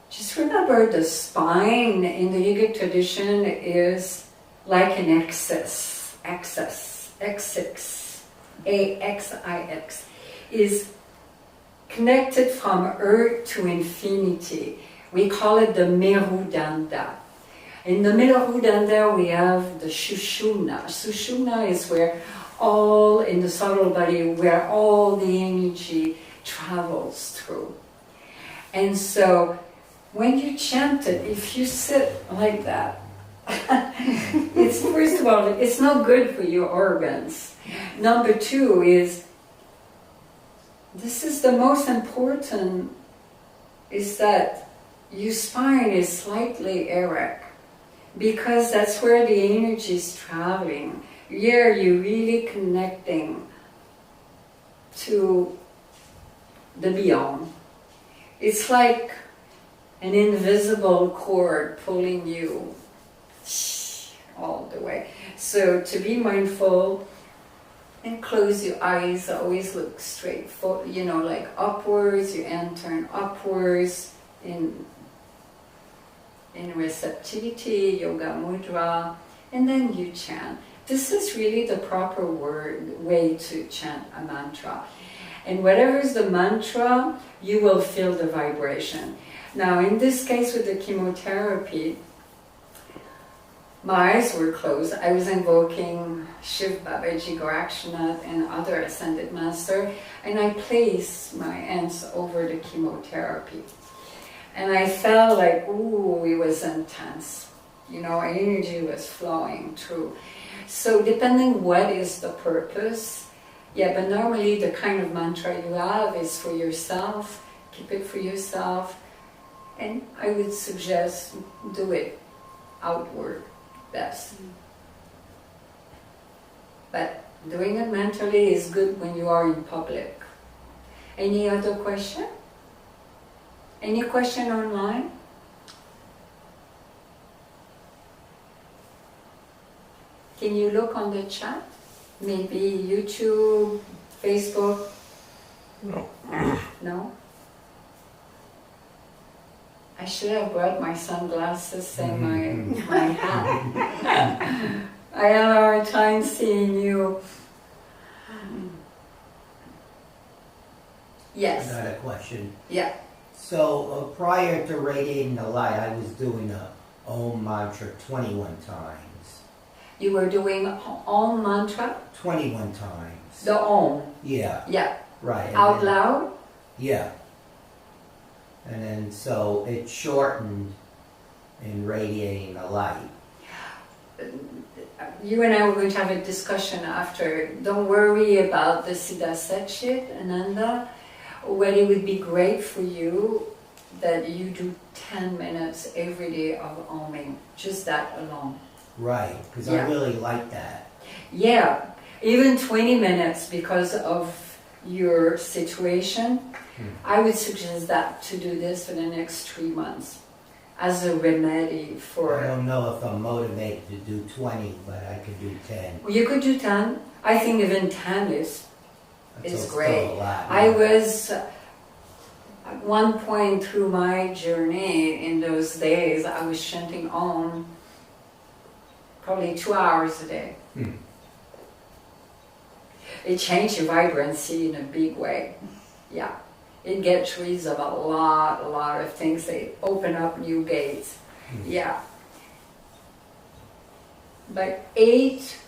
just remember the spine in the yogic tradition is like an axis, A-X-I-X, is connected from earth to infinity. We call it the Merudanda. In the Merudanda we have the Sushumna. Sushumna is where all, in the subtle body, where all the energy travels through. And so, when you chant it, if you sit like that, it's, first of all, it's not good for your organs. Number two is, this is the most important, is that your spine is slightly erect, because that's where the energy is traveling. Here you're really connecting to the beyond. It's like an invisible cord pulling you all the way. So to be mindful and close your eyes, always look straight, like upwards, your hand turn upwards in receptivity, yoga mudra, and then you chant. This is really the proper way to chant a mantra. And whatever is the mantra, you will feel the vibration. Now, in this case with the chemotherapy, my eyes were closed. I was invoking Shiv Babaji Gorakshanath and other ascended master, and I placed my hands over the chemotherapy. And I felt like, ooh, it was intense. Energy was flowing through. So depending what is the purpose, but normally the kind of mantra you have is for yourself, keep it for yourself, and I would suggest do it outward best. But doing it mentally is good when you are in public. Any other question? Any question online? Can you look on the chat? Maybe YouTube, Facebook? No. No? I should have brought my sunglasses and my hat. I have a hard time seeing you. Yes. I got a question. Yeah. So prior to radiating the light, I was doing the Om mantra 21 times. You were doing Om mantra? 21 times. The Om? Yeah. Yeah. Right. Out loud? Yeah. And then so it shortened in radiating the light. You and I were going to have a discussion after. Don't worry about the Siddha Satchit, Ananda. What it would be great for you that you do 10 minutes every day of Oming. Just that alone. Right, because Yeah. I really like that. Yeah, even 20 minutes because of your situation. I would suggest that to do this for the next 3 months as a remedy for... I don't know if I'm motivated to do 20, but I could do 10. You could do 10. I think even 10 is That's still great. a lot. I was, at one point through my journey in those days, I was chanting Om probably 2 hours a day. It changed your vibrancy in a big way. Yeah. It gets rid of a lot of things. They open up new gates. Yeah. But 8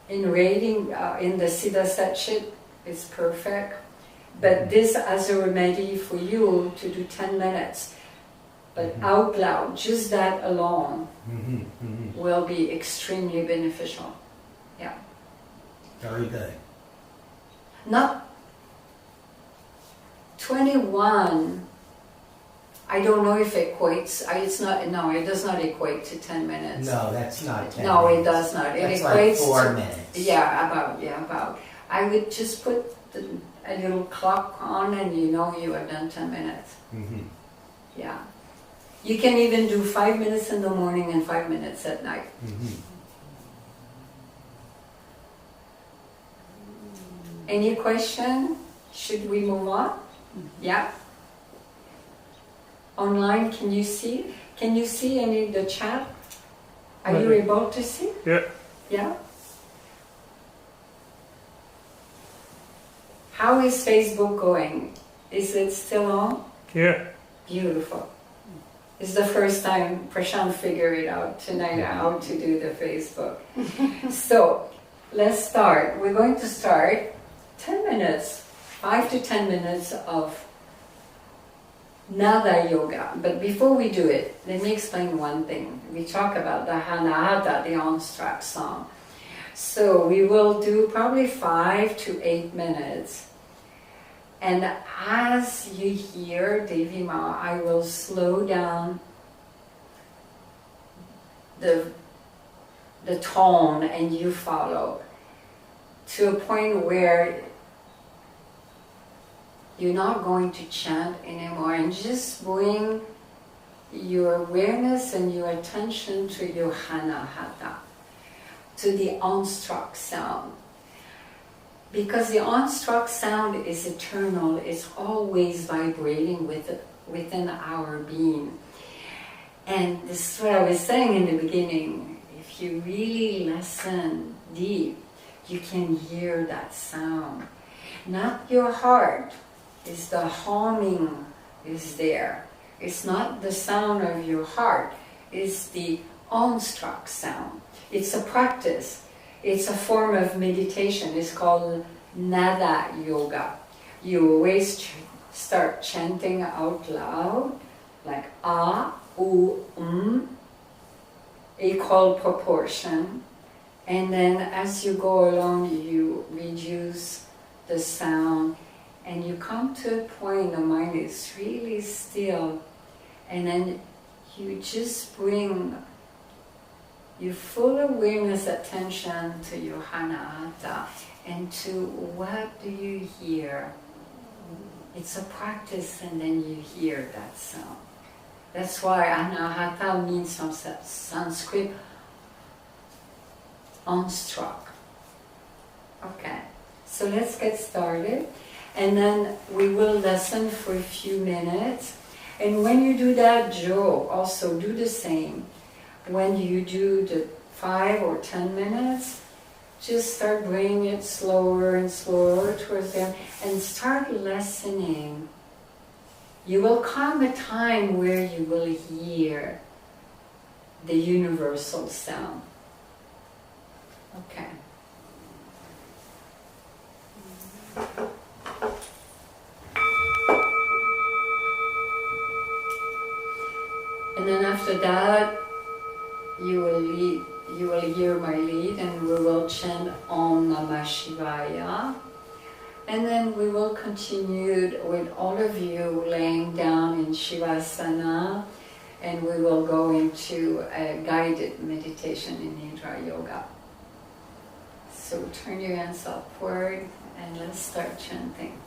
in rating, in the Siddha Satchit is perfect. But this as a remedy for you to do 10 minutes. But out loud, just that alone will be extremely beneficial. Yeah. Very good. Not 21, I don't know if it equates, it does not equate to 10 minutes. No, that's not 10 No, minutes. it does not. It That's equates like 4 to, minutes. about. I would just put a little clock on and you know you have done 10 minutes. Yeah. You can even do 5 minutes in the morning and 5 minutes at night. Any question? Should we move on? Yeah. Online, can you see? Can you see any of the chat? Are you able to see? Yeah. Yeah? How is Facebook going? Is it still on? Yeah. Beautiful. It's the first time Prashant figured it out tonight how to do the Facebook. So, let's start. We're going to start 10 minutes, 5 to 10 minutes of Nada Yoga. But before we do it, let me explain one thing. We talk about the Hanahata, the on-struck song. So we will do probably 5 to 8 minutes. And as you hear Devi Ma, I will slow down the tone and you follow to a point where you're not going to chant anymore and just bring your awareness and your attention to your Hanahata, to the on-struck sound. Because the on-struck sound is eternal, it's always vibrating within our being. And this is what I was saying in the beginning. If you really listen deep, you can hear that sound. Not your heart, it's the humming is there. It's not the sound of your heart, it's the on-struck sound. It's a practice. It's a form of meditation. It's called Nada Yoga. You always start chanting out loud, like A, U, equal proportion. And then as you go along, you reduce the sound and you come to a point the mind is really still. And then you just bring your full awareness attention to your Hanahata and to what do you hear. It's a practice and then you hear that sound. That's why Hanahata means from Sanskrit on-struck. Okay, so let's get started and then we will listen for a few minutes. And when you do that, Joe, also do the same. When you do the 5 or 10 minutes, just start bringing it slower and slower towards them and start listening. You will come a time where you will hear the universal sound. Okay. And then after that, you will hear my lead and we will chant Om Namah Shivaya. And then we will continue with all of you laying down in Shivasana and we will go into a guided meditation in Nidra Yoga. So turn your hands upward and let's start chanting.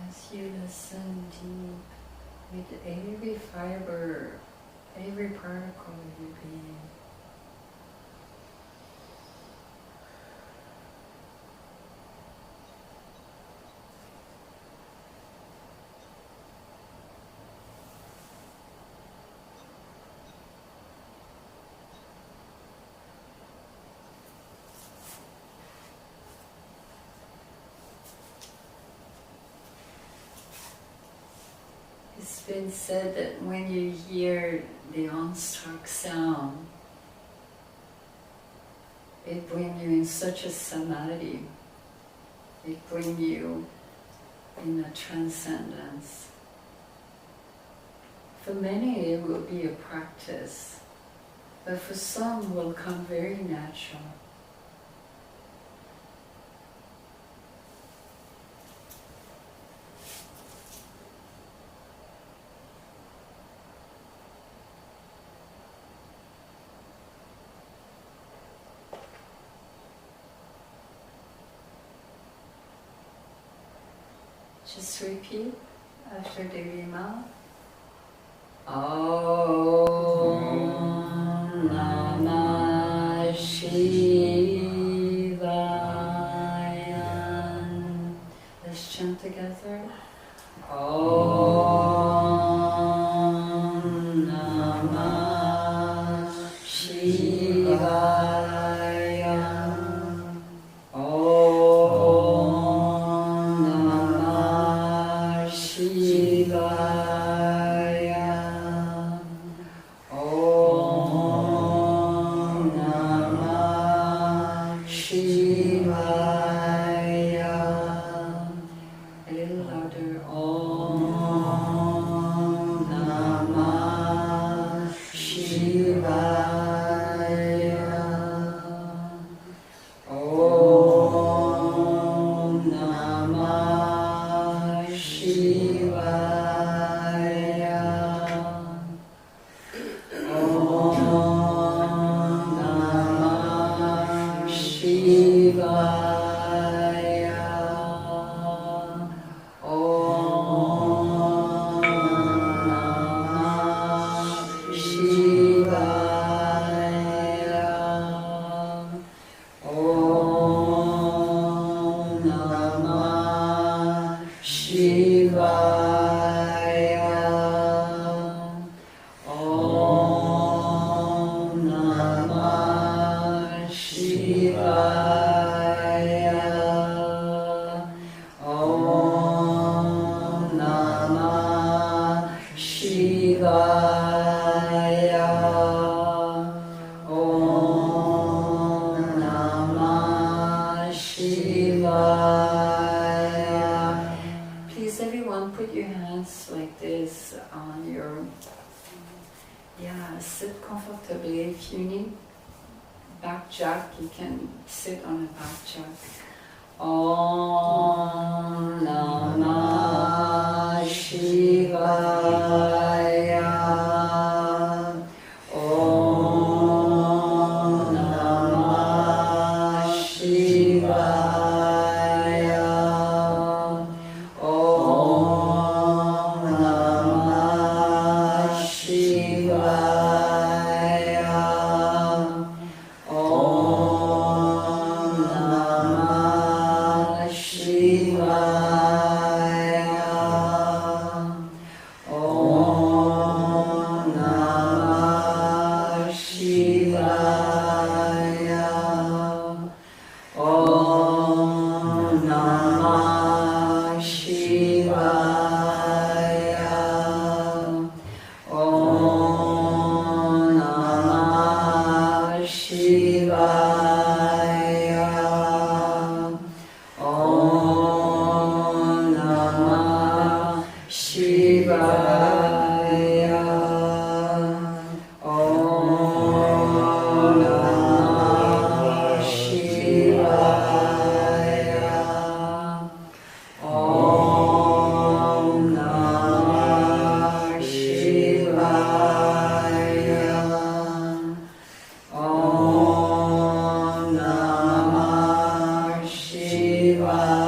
As you listen deep with every fiber, every particle of your being. It's been said that when you hear the unstruck sound, it brings you in such a samadhi. It brings you in a transcendence. For many it will be a practice, but for some will come very natural. Just repeat after Devi Ma. Om Namah Shivaya. Let's chant together. Om Namah Shivaya. Please everyone put your hands like this on your, sit comfortably. If you need back jack, you can sit on a back jack. Om Namah Shivaya. Om Namah Shivaya. Om Namah Shivaya. Om Namah Shivaya. Om Namah Shivaya. Om Namah Shivaya. Om Namah Shivaya. Om Namah Shivaya. Om Namah Shivaya. Om Namah Shivaya. Om Namah Shivaya.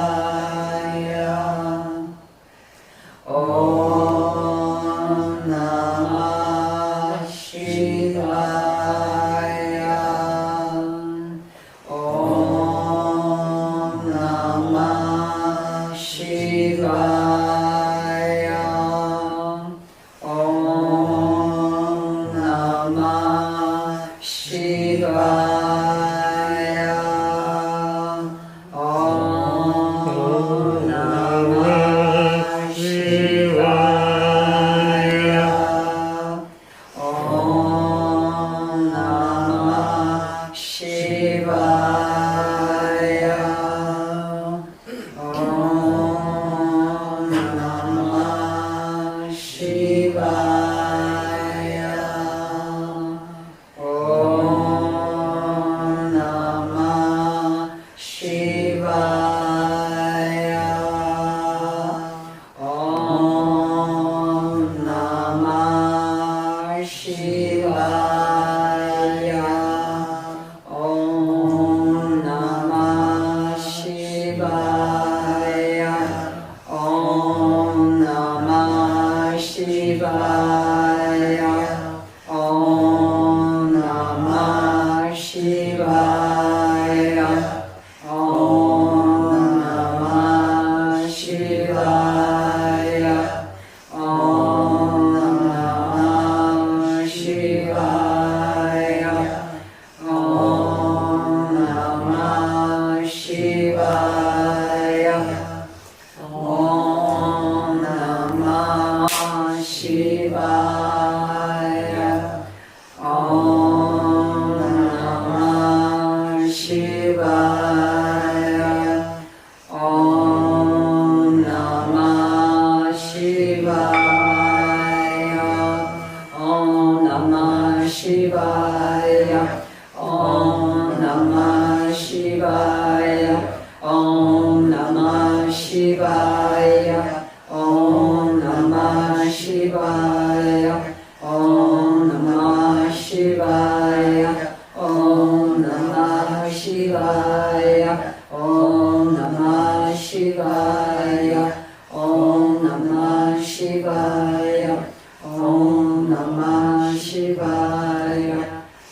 Shivaya, Om Namah Shivaya, Om Namah Shivaya,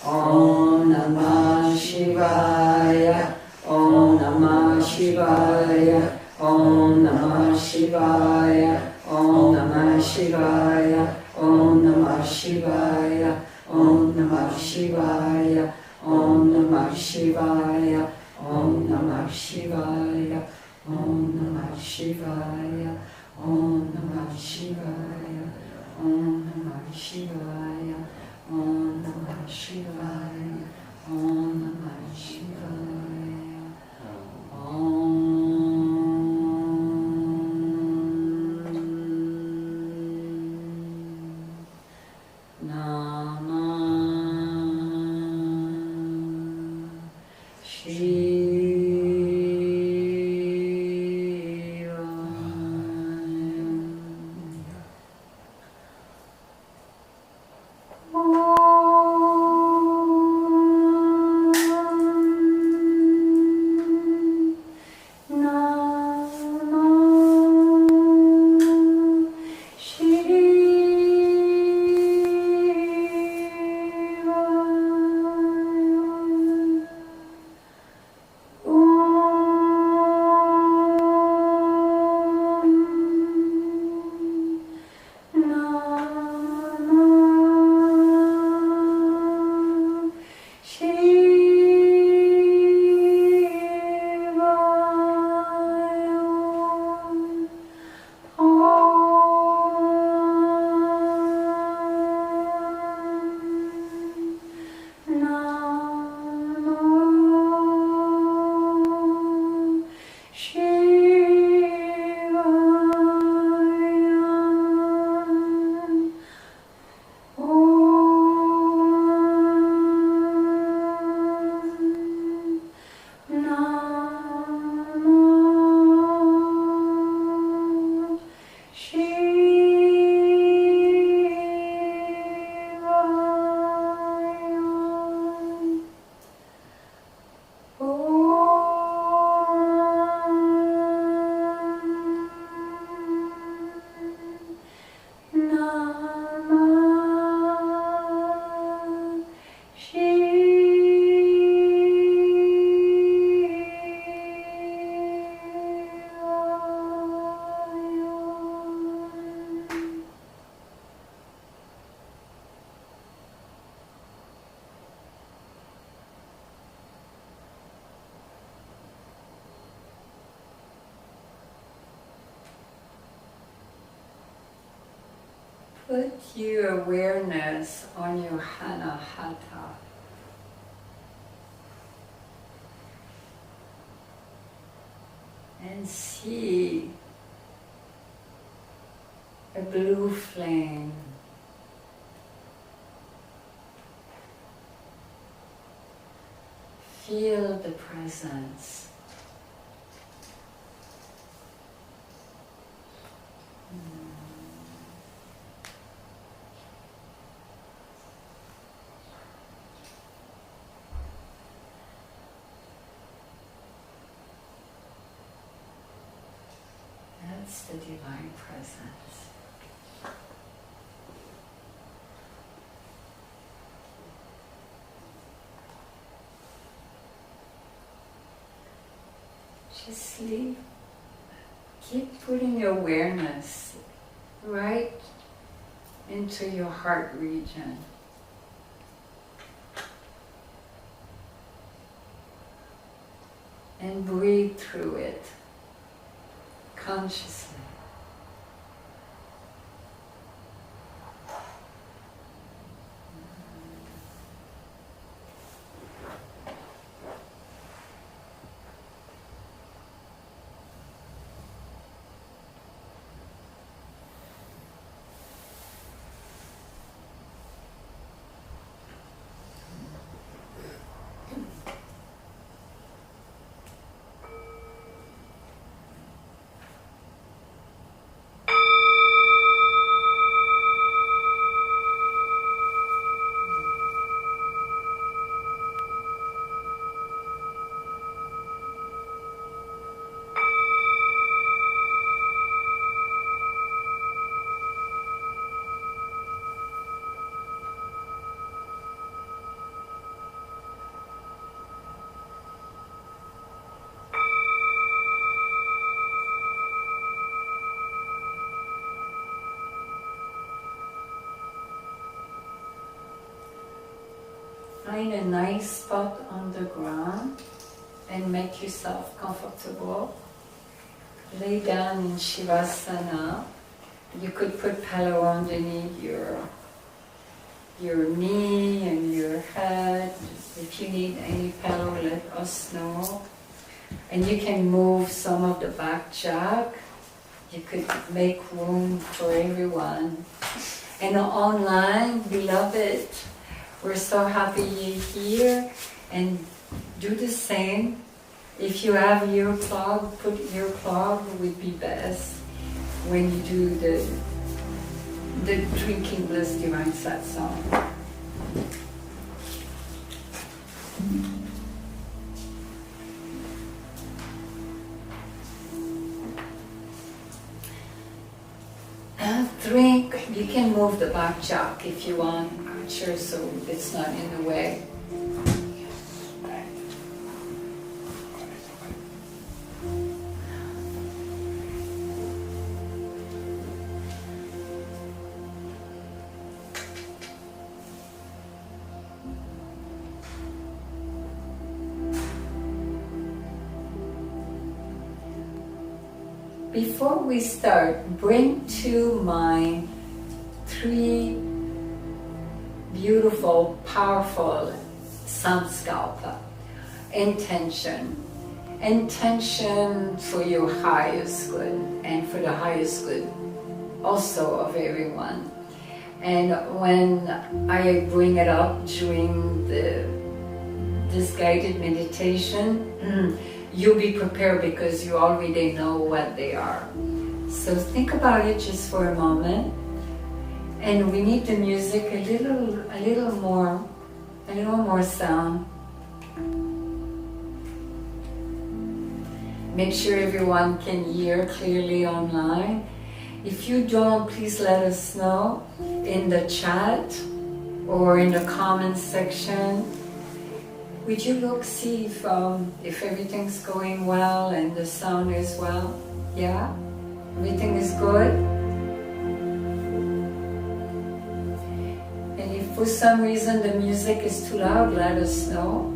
Om Namah Shivaya, Om Namah Shivaya, Om Namah Shivaya, Om Namah Shivaya, Om Namah Shivaya, Om Namah Shivaya, Om Namah Shivaya, Om Namah Shivaya, Om Namah Shivaya, Om Namah Shivaya, Om Namah Shivaya, Om Namah Shivaya, Om Namah Shivaya, Put your awareness on your Anahata. And see a blue flame. Feel the presence. That's the divine presence. Just keep putting your awareness right into your heart region. And breathe through it consciously. Find a nice spot on the ground and make yourself comfortable. Lay down in Shavasana. You could put pillow underneath your knee and your head. If you need any pillow, let us know. And you can move some of the back jack. You could make room for everyone. And online, beloved, we're so happy you're here. And do the same. If you have earplug, put earplug would be best when you do the Drinking Bliss Divine Satsang. Drink, you can move the back jack if you want, sure, so it's not in the way. Before we start, bring to mind 3 beautiful, powerful samskalpa. Intention. Intention for your highest good and for the highest good also of everyone. And when I bring it up during this guided meditation, you'll be prepared because you already know what they are. So think about it just for a moment. And we need the music a little more sound. Make sure everyone can hear clearly online. If you don't, please let us know in the chat or in the comments section. Would you see if everything's going well and the sound is well? Yeah? Everything is good? And if for some reason the music is too loud, let us know.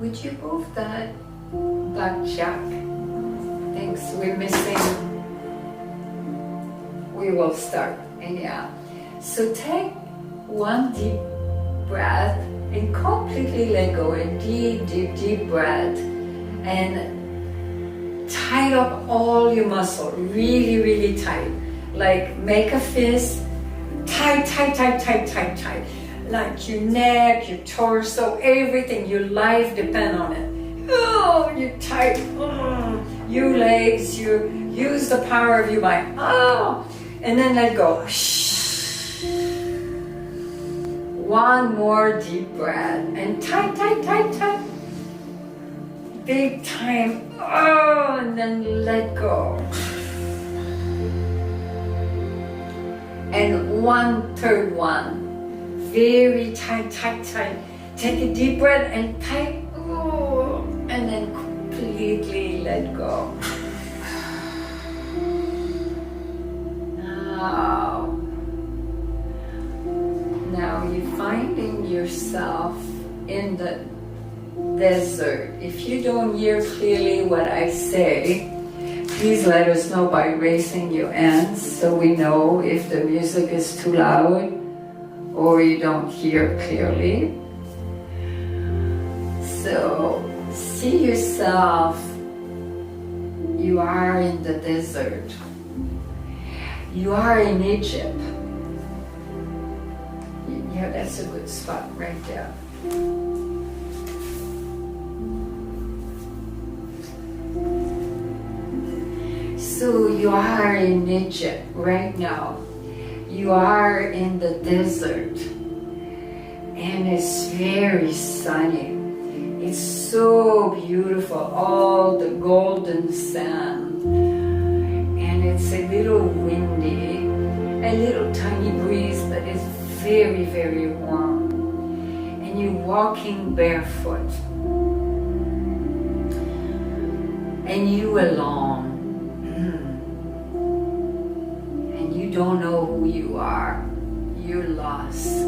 Would you move that back jack? Thanks, we're missing. We will start, and yeah. So take one deep breath and completely let go. A deep, deep, deep breath. And tight up all your muscle, really, really tight. Like make a fist, tight, tight, tight, tight, tight, tight. Like your neck, your torso, everything, your life depends on it. Oh, you're tight. Oh, your legs, you use the power of your mind. Oh, and then let go. One more deep breath and tight, tight, tight, tight. Big time. Oh, and then let go. And 1/3 one. Very tight, tight, tight. Take a deep breath and tight, and then completely let go. Now you're finding yourself in the desert. If you don't hear clearly what I say, please let us know by raising your hands so we know if the music is too loud or you don't hear clearly. So see yourself, you are in the desert. You are in Egypt. Yeah, that's a good spot right there. So you are in Egypt right now. You are in the desert and it's very sunny. It's so beautiful, all the golden sand, and it's a little windy, a little tiny breeze, but it's very, very warm. And and you're walking barefoot, and you alone, and you don't know who you are. You're lost.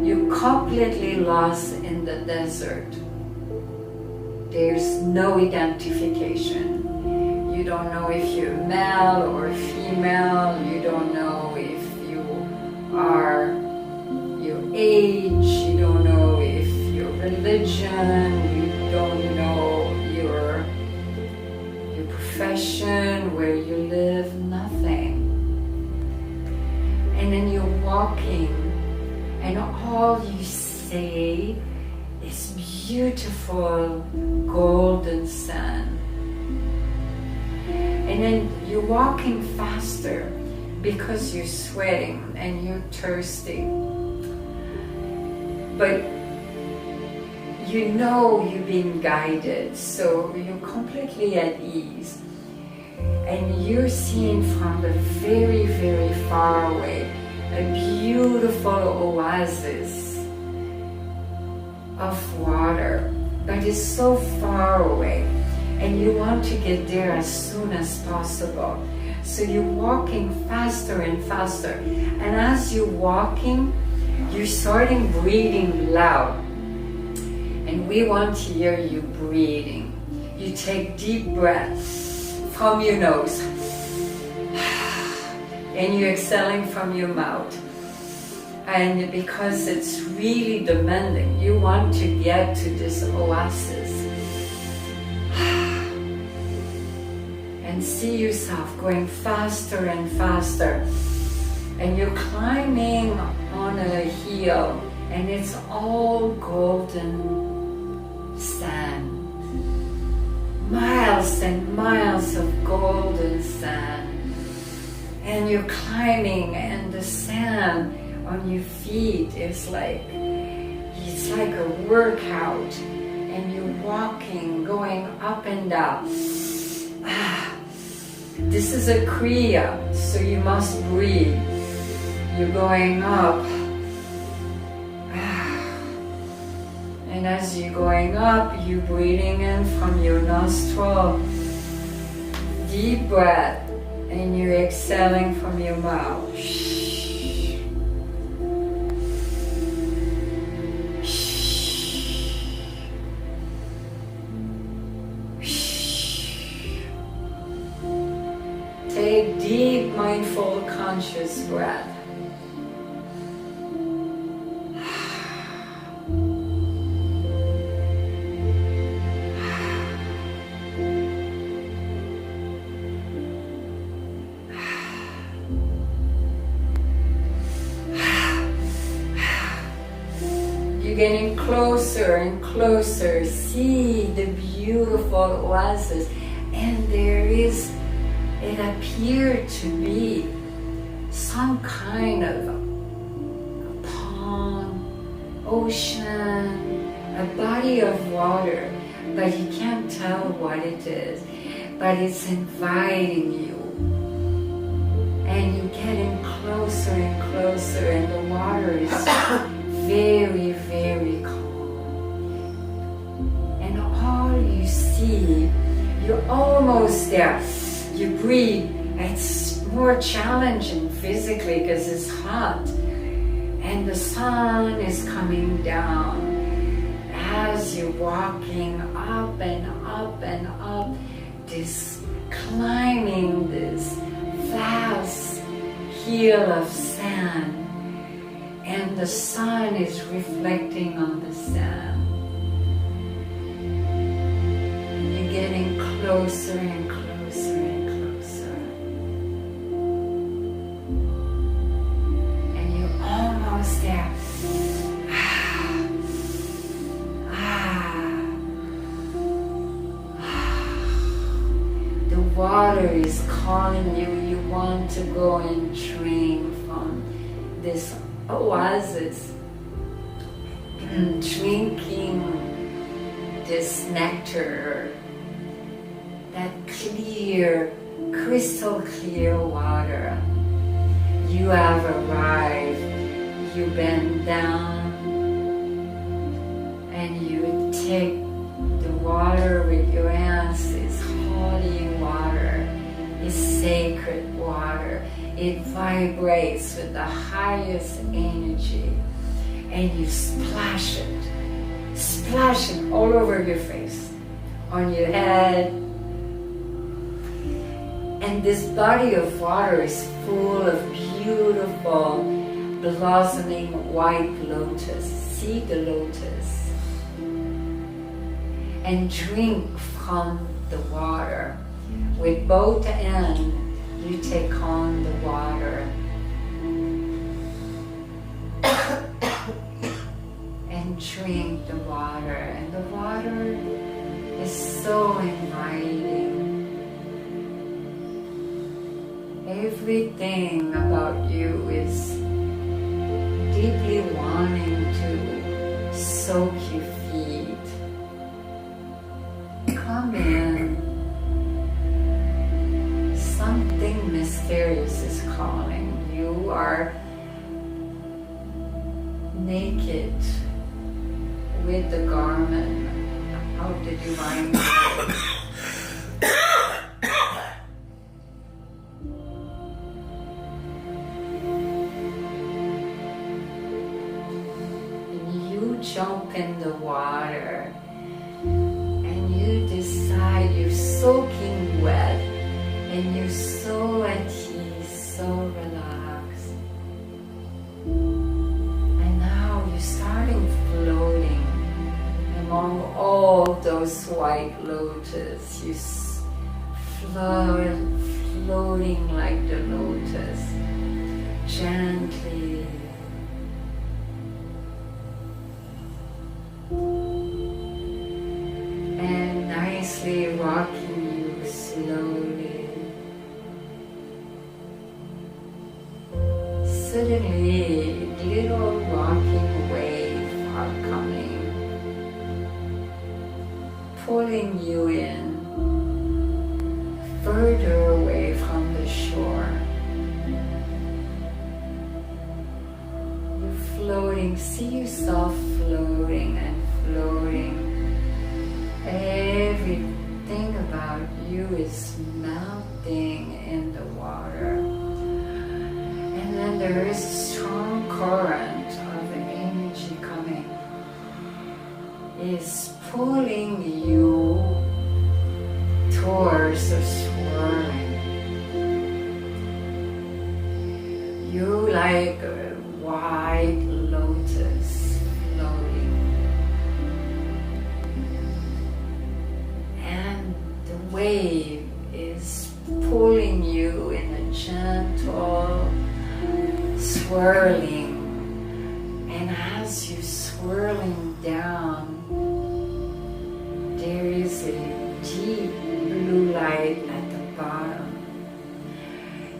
You're completely lost in the desert. There's no identification. You don't know if you're male or female. You don't know if you are your age. You don't know if your religion. You don't know your profession, where you live, nothing. And then you're walking, and all you say is beautiful golden sand. And then you're walking faster because you're sweating and you're thirsty. But you know you're being guided, so you're completely at ease. And you're seeing from the very, very far away a beautiful oasis of water, but it's so far away, and you want to get there as soon as possible. So you're walking faster and faster, and as you're walking, you're starting breathing loud, and we want to hear you breathing. You take deep breaths from your nose, and you're exhaling from your mouth. And because it's really demanding, you want to get to this oasis. And see yourself going faster and faster. And you're climbing on a hill, and it's all golden sand. Miles and miles of golden sand. And you're climbing, and the sand on your feet is like, it's like a workout, and you're walking, going up and down. This is a kriya, so you must breathe. You're going up, and as you're going up, you're breathing in from your nostril, deep breath, and you're exhaling from your mouth. Take deep, mindful, conscious breath. Getting closer and closer, see the beautiful oasis, and it appeared to be some kind of a pond, ocean, a body of water, but you can't tell what it is, but it's inviting you. And you're getting closer and closer, and the water is very, very calm. And all you see, you're almost there. You breathe. It's more challenging physically because it's hot. And the sun is coming down as you're walking up and up and up, climbing this vast hill of sand. And the sun is reflecting on the sand. And you're getting closer and closer and closer. And you're almost there. The water is calling you. You want to go and drink from this oasis, drinking this nectar, that clear, crystal clear water. You have arrived. You bend down and you take the water with your hands. It's holy water, it's sacred water. It vibrates with the highest energy, and you splash it all over your face, on your head. And this body of water is full of beautiful blossoming white lotus. See the lotus and drink from the water. With both ends, you take on the water and drink the water. And the water is so inviting. Everything about you is deeply wanting to soak your feet. Come in. Something mysterious is calling. You are naked with the garment of the divine will. And you jump in the water and you decide you're soaking wet. And you're so at ease, so relaxed. And now you're starting floating among all those white lotus. You're floating like the lotus, gently. And nicely rocking you slowly. Suddenly, little rocking waves are coming, pulling you in, further away from the shore. You're floating, see yourself floating and floating. Everything about you is melting in the water. And then there is a strong current of energy coming. It's pulling you towards the swirling. You like a white lotus floating. And the wave is pulling you in a gentle swirling, and as you're swirling down, there is a deep blue light at the bottom,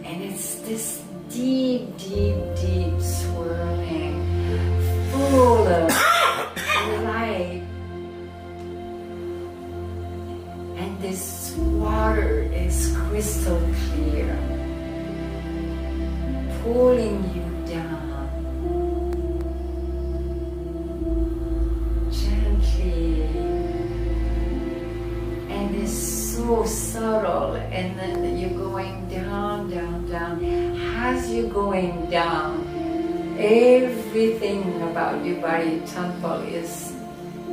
and it's this deep, deep, deep swirling, full of light, and this water is crystal clear, pulling you down gently, and it's so subtle. And then you're going down, down, down. As you're going down, everything about your body temple is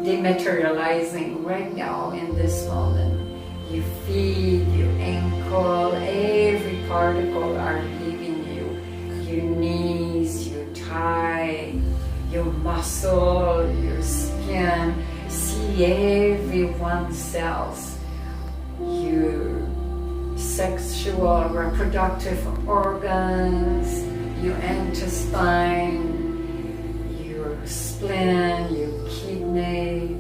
dematerializing right now in this moment. Your feet, your ankle, every particle are leaving you. Your knees, your thigh, your muscle, your skin. See every one cells. Your sexual, reproductive organs, your intestine, your spleen, your kidney,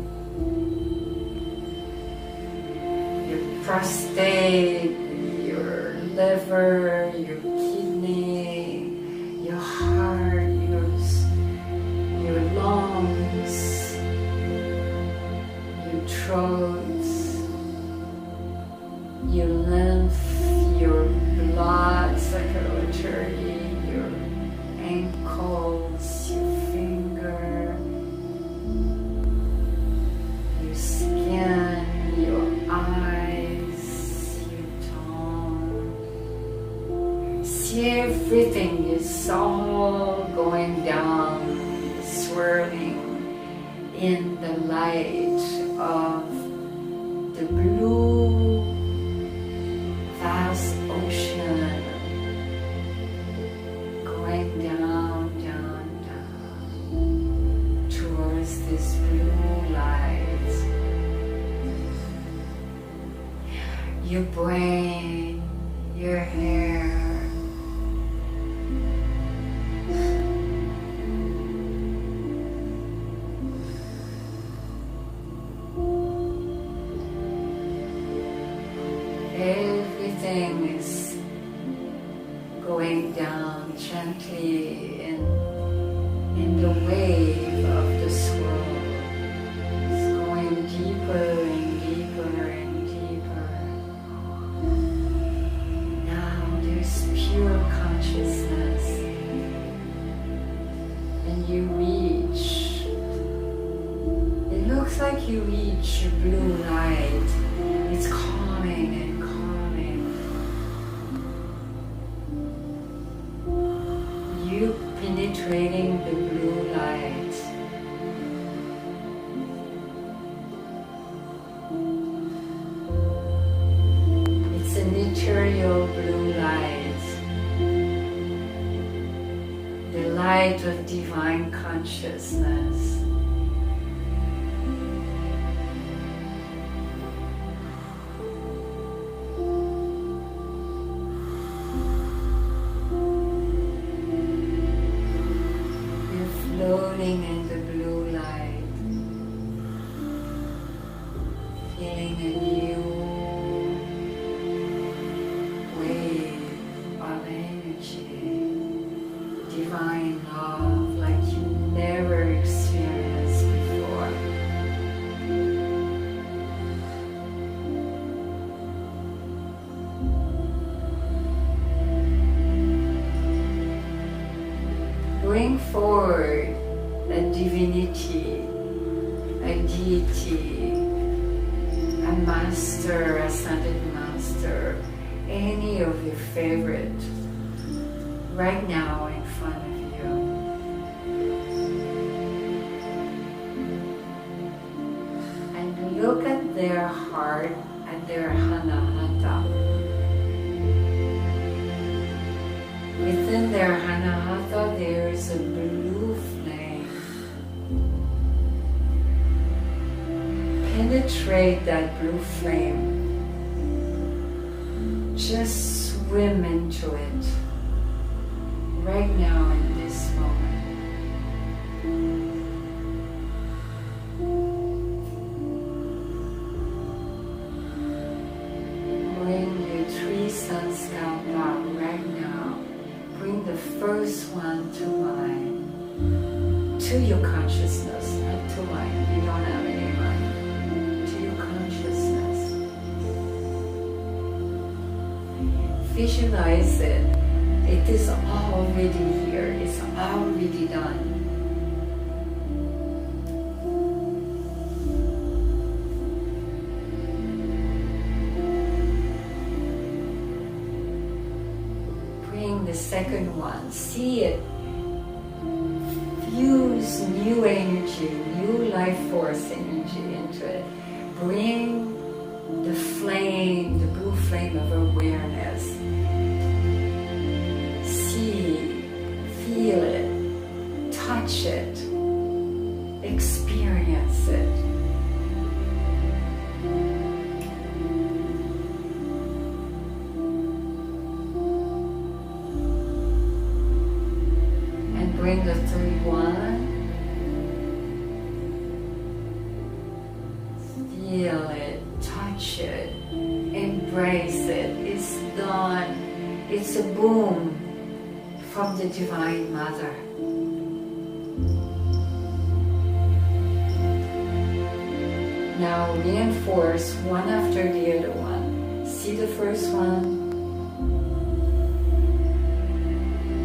your prostate, your liver, your kidney, your heart, your lungs, your throat, your lymph, your blood circulatory, your ankles, your finger, See, everything is all going down, swirling in the light of the blue vast ocean, going down, down, down towards this blue light. Your brain, your hair, everything is going down gently in the wave of the swirl. It's going deeper and deeper and deeper. Now there's pure consciousness, and you reach. It looks like you reach blue light. It's calming and calming. You penetrating the blue light. It's an ethereal blue light. The light of divine consciousness. Floating in the blue light, feeling a new wave of energy, divine love like you never experienced before. Bring forward a divinity, a deity, a master, ascended master, any of your favorite, right now in front of you. And look at their heart and their anahata. Within their anahata there is a blue flame. Penetrate that blue flame. Just swim into it right now in this moment. Bring your 3 suns count up right now. Bring the first one to mind, to your consciousness, not to mind. You don't have any mind. To your consciousness. Visualize it. It is already here. It's already done. The second one, see it, fuse new energy, new life force energy into it. Bring the flame, the blue flame of awareness. See, feel it, touch it, experience it. Bring the third one. Feel it, touch it, embrace it. It's done. It's a boom from the Divine Mother. Now reinforce one after the other one. See the first one.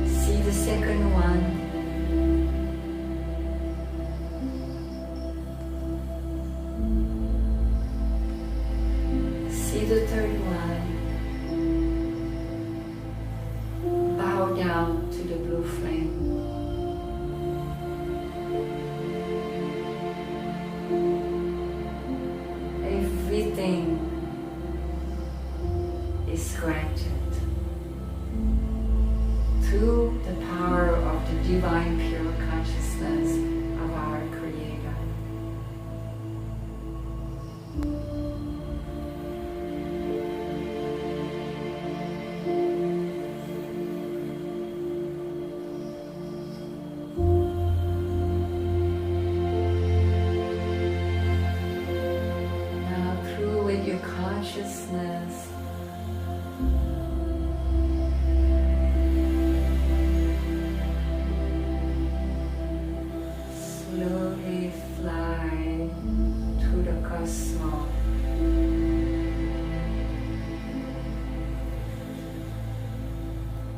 See the second one. See the third one. the blue flame. Everything is granted through the power of the divine pure consciousness of our Creator. Consciousness, slowly fly to the cosmos.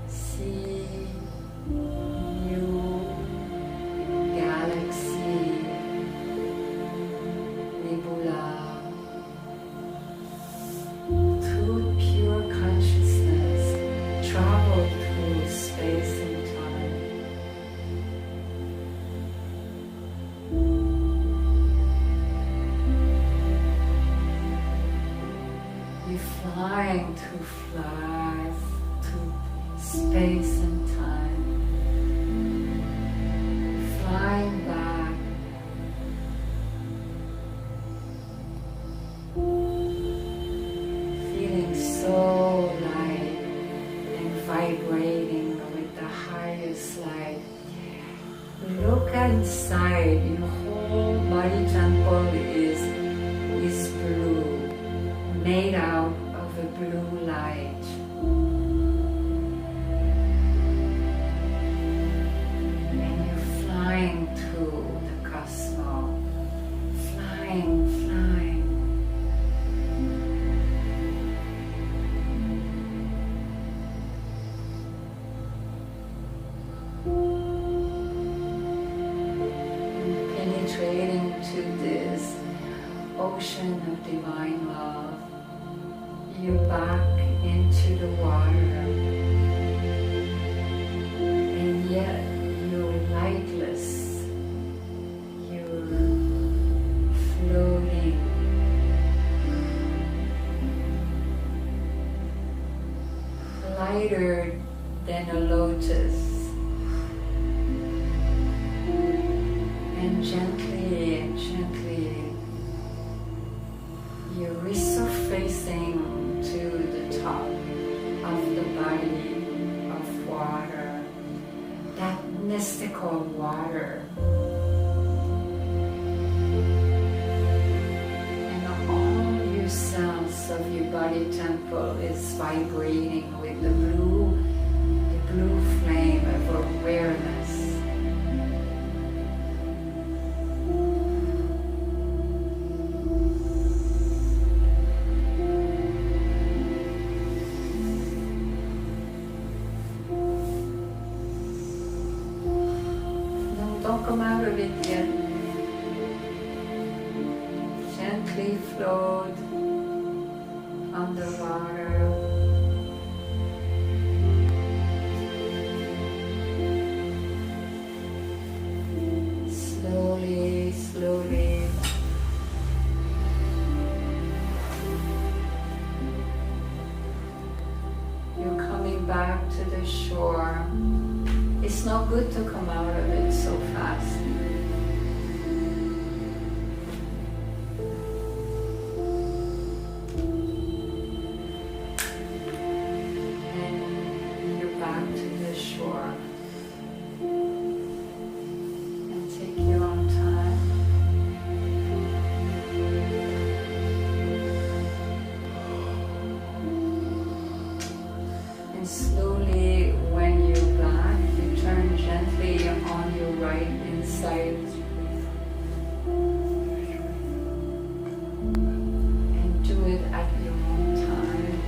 See new galaxy, nebula. Pure consciousness travel through space and time. You're flying to fly through space and time, flying back. So light and vibrating with the highest light. Look inside. Your whole body temple is blue, made out of a blue light. And you're flying through the cosmos, flying, flying. Penetrating to this ocean of divine love, you're back into the water, and yet you're lightless, you're floating, lighter than a lotus. And gently, you're resurfacing to the top of the body of water, that mystical water. And all your cells of your body temple is vibrating with the blue flame of awareness. Don't come out of it yet. Gently float underwater. Slowly, slowly. You're coming back to the shore. It's not good to come out of it so fast. And you're back to the shore. And take your own time. And slowly, when you're back, turn gently on your right inside and do it at your own time.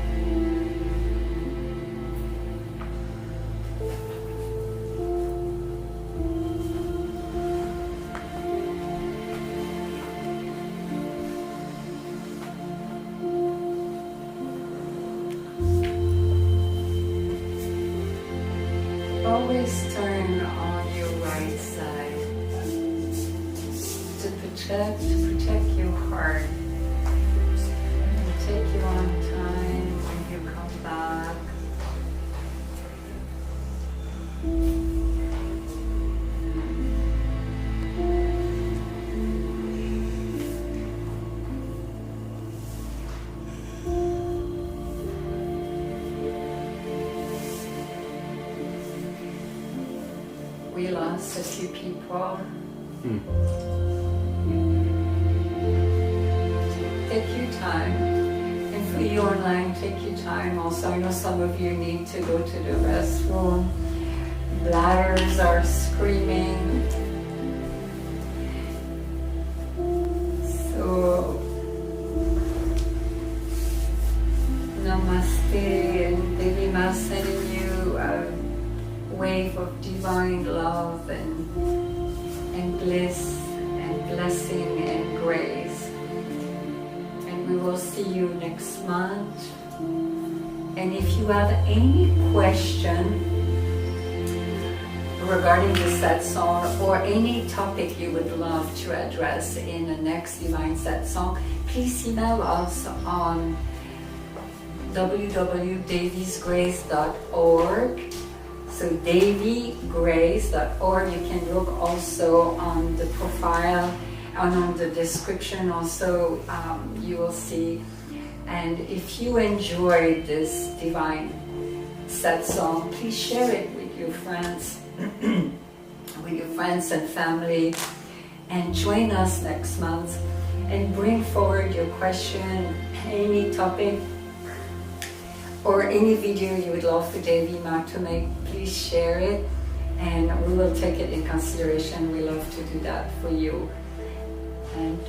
always turn on your right side to protect your heart. And take your own time when you come back. We lost a few people. Take your time. And for you online, take your time also. I know some of you need to go to the restroom. Bladders are screaming. So, namaste, and Devi Ma sending you a wave of divine love and bliss and blessing and grace. And we will see you next month. And if you have any question regarding the satsang or any topic you would love to address in the next Divine Satsang, please email us on www.davisgrace.org. So davygrace.org. You can look also on the profile and on the description also, you will see. And if you enjoyed this Divine Satsang, please share it with your friends, and family, and join us next month and bring forward your question, any topic or any video you would love for Devi Ma to make. Please share it and we will take it in consideration. We love to do that for you. And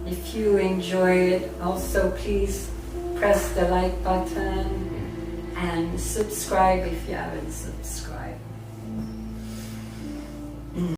if you enjoy it, also please press the like button and subscribe if you haven't subscribed.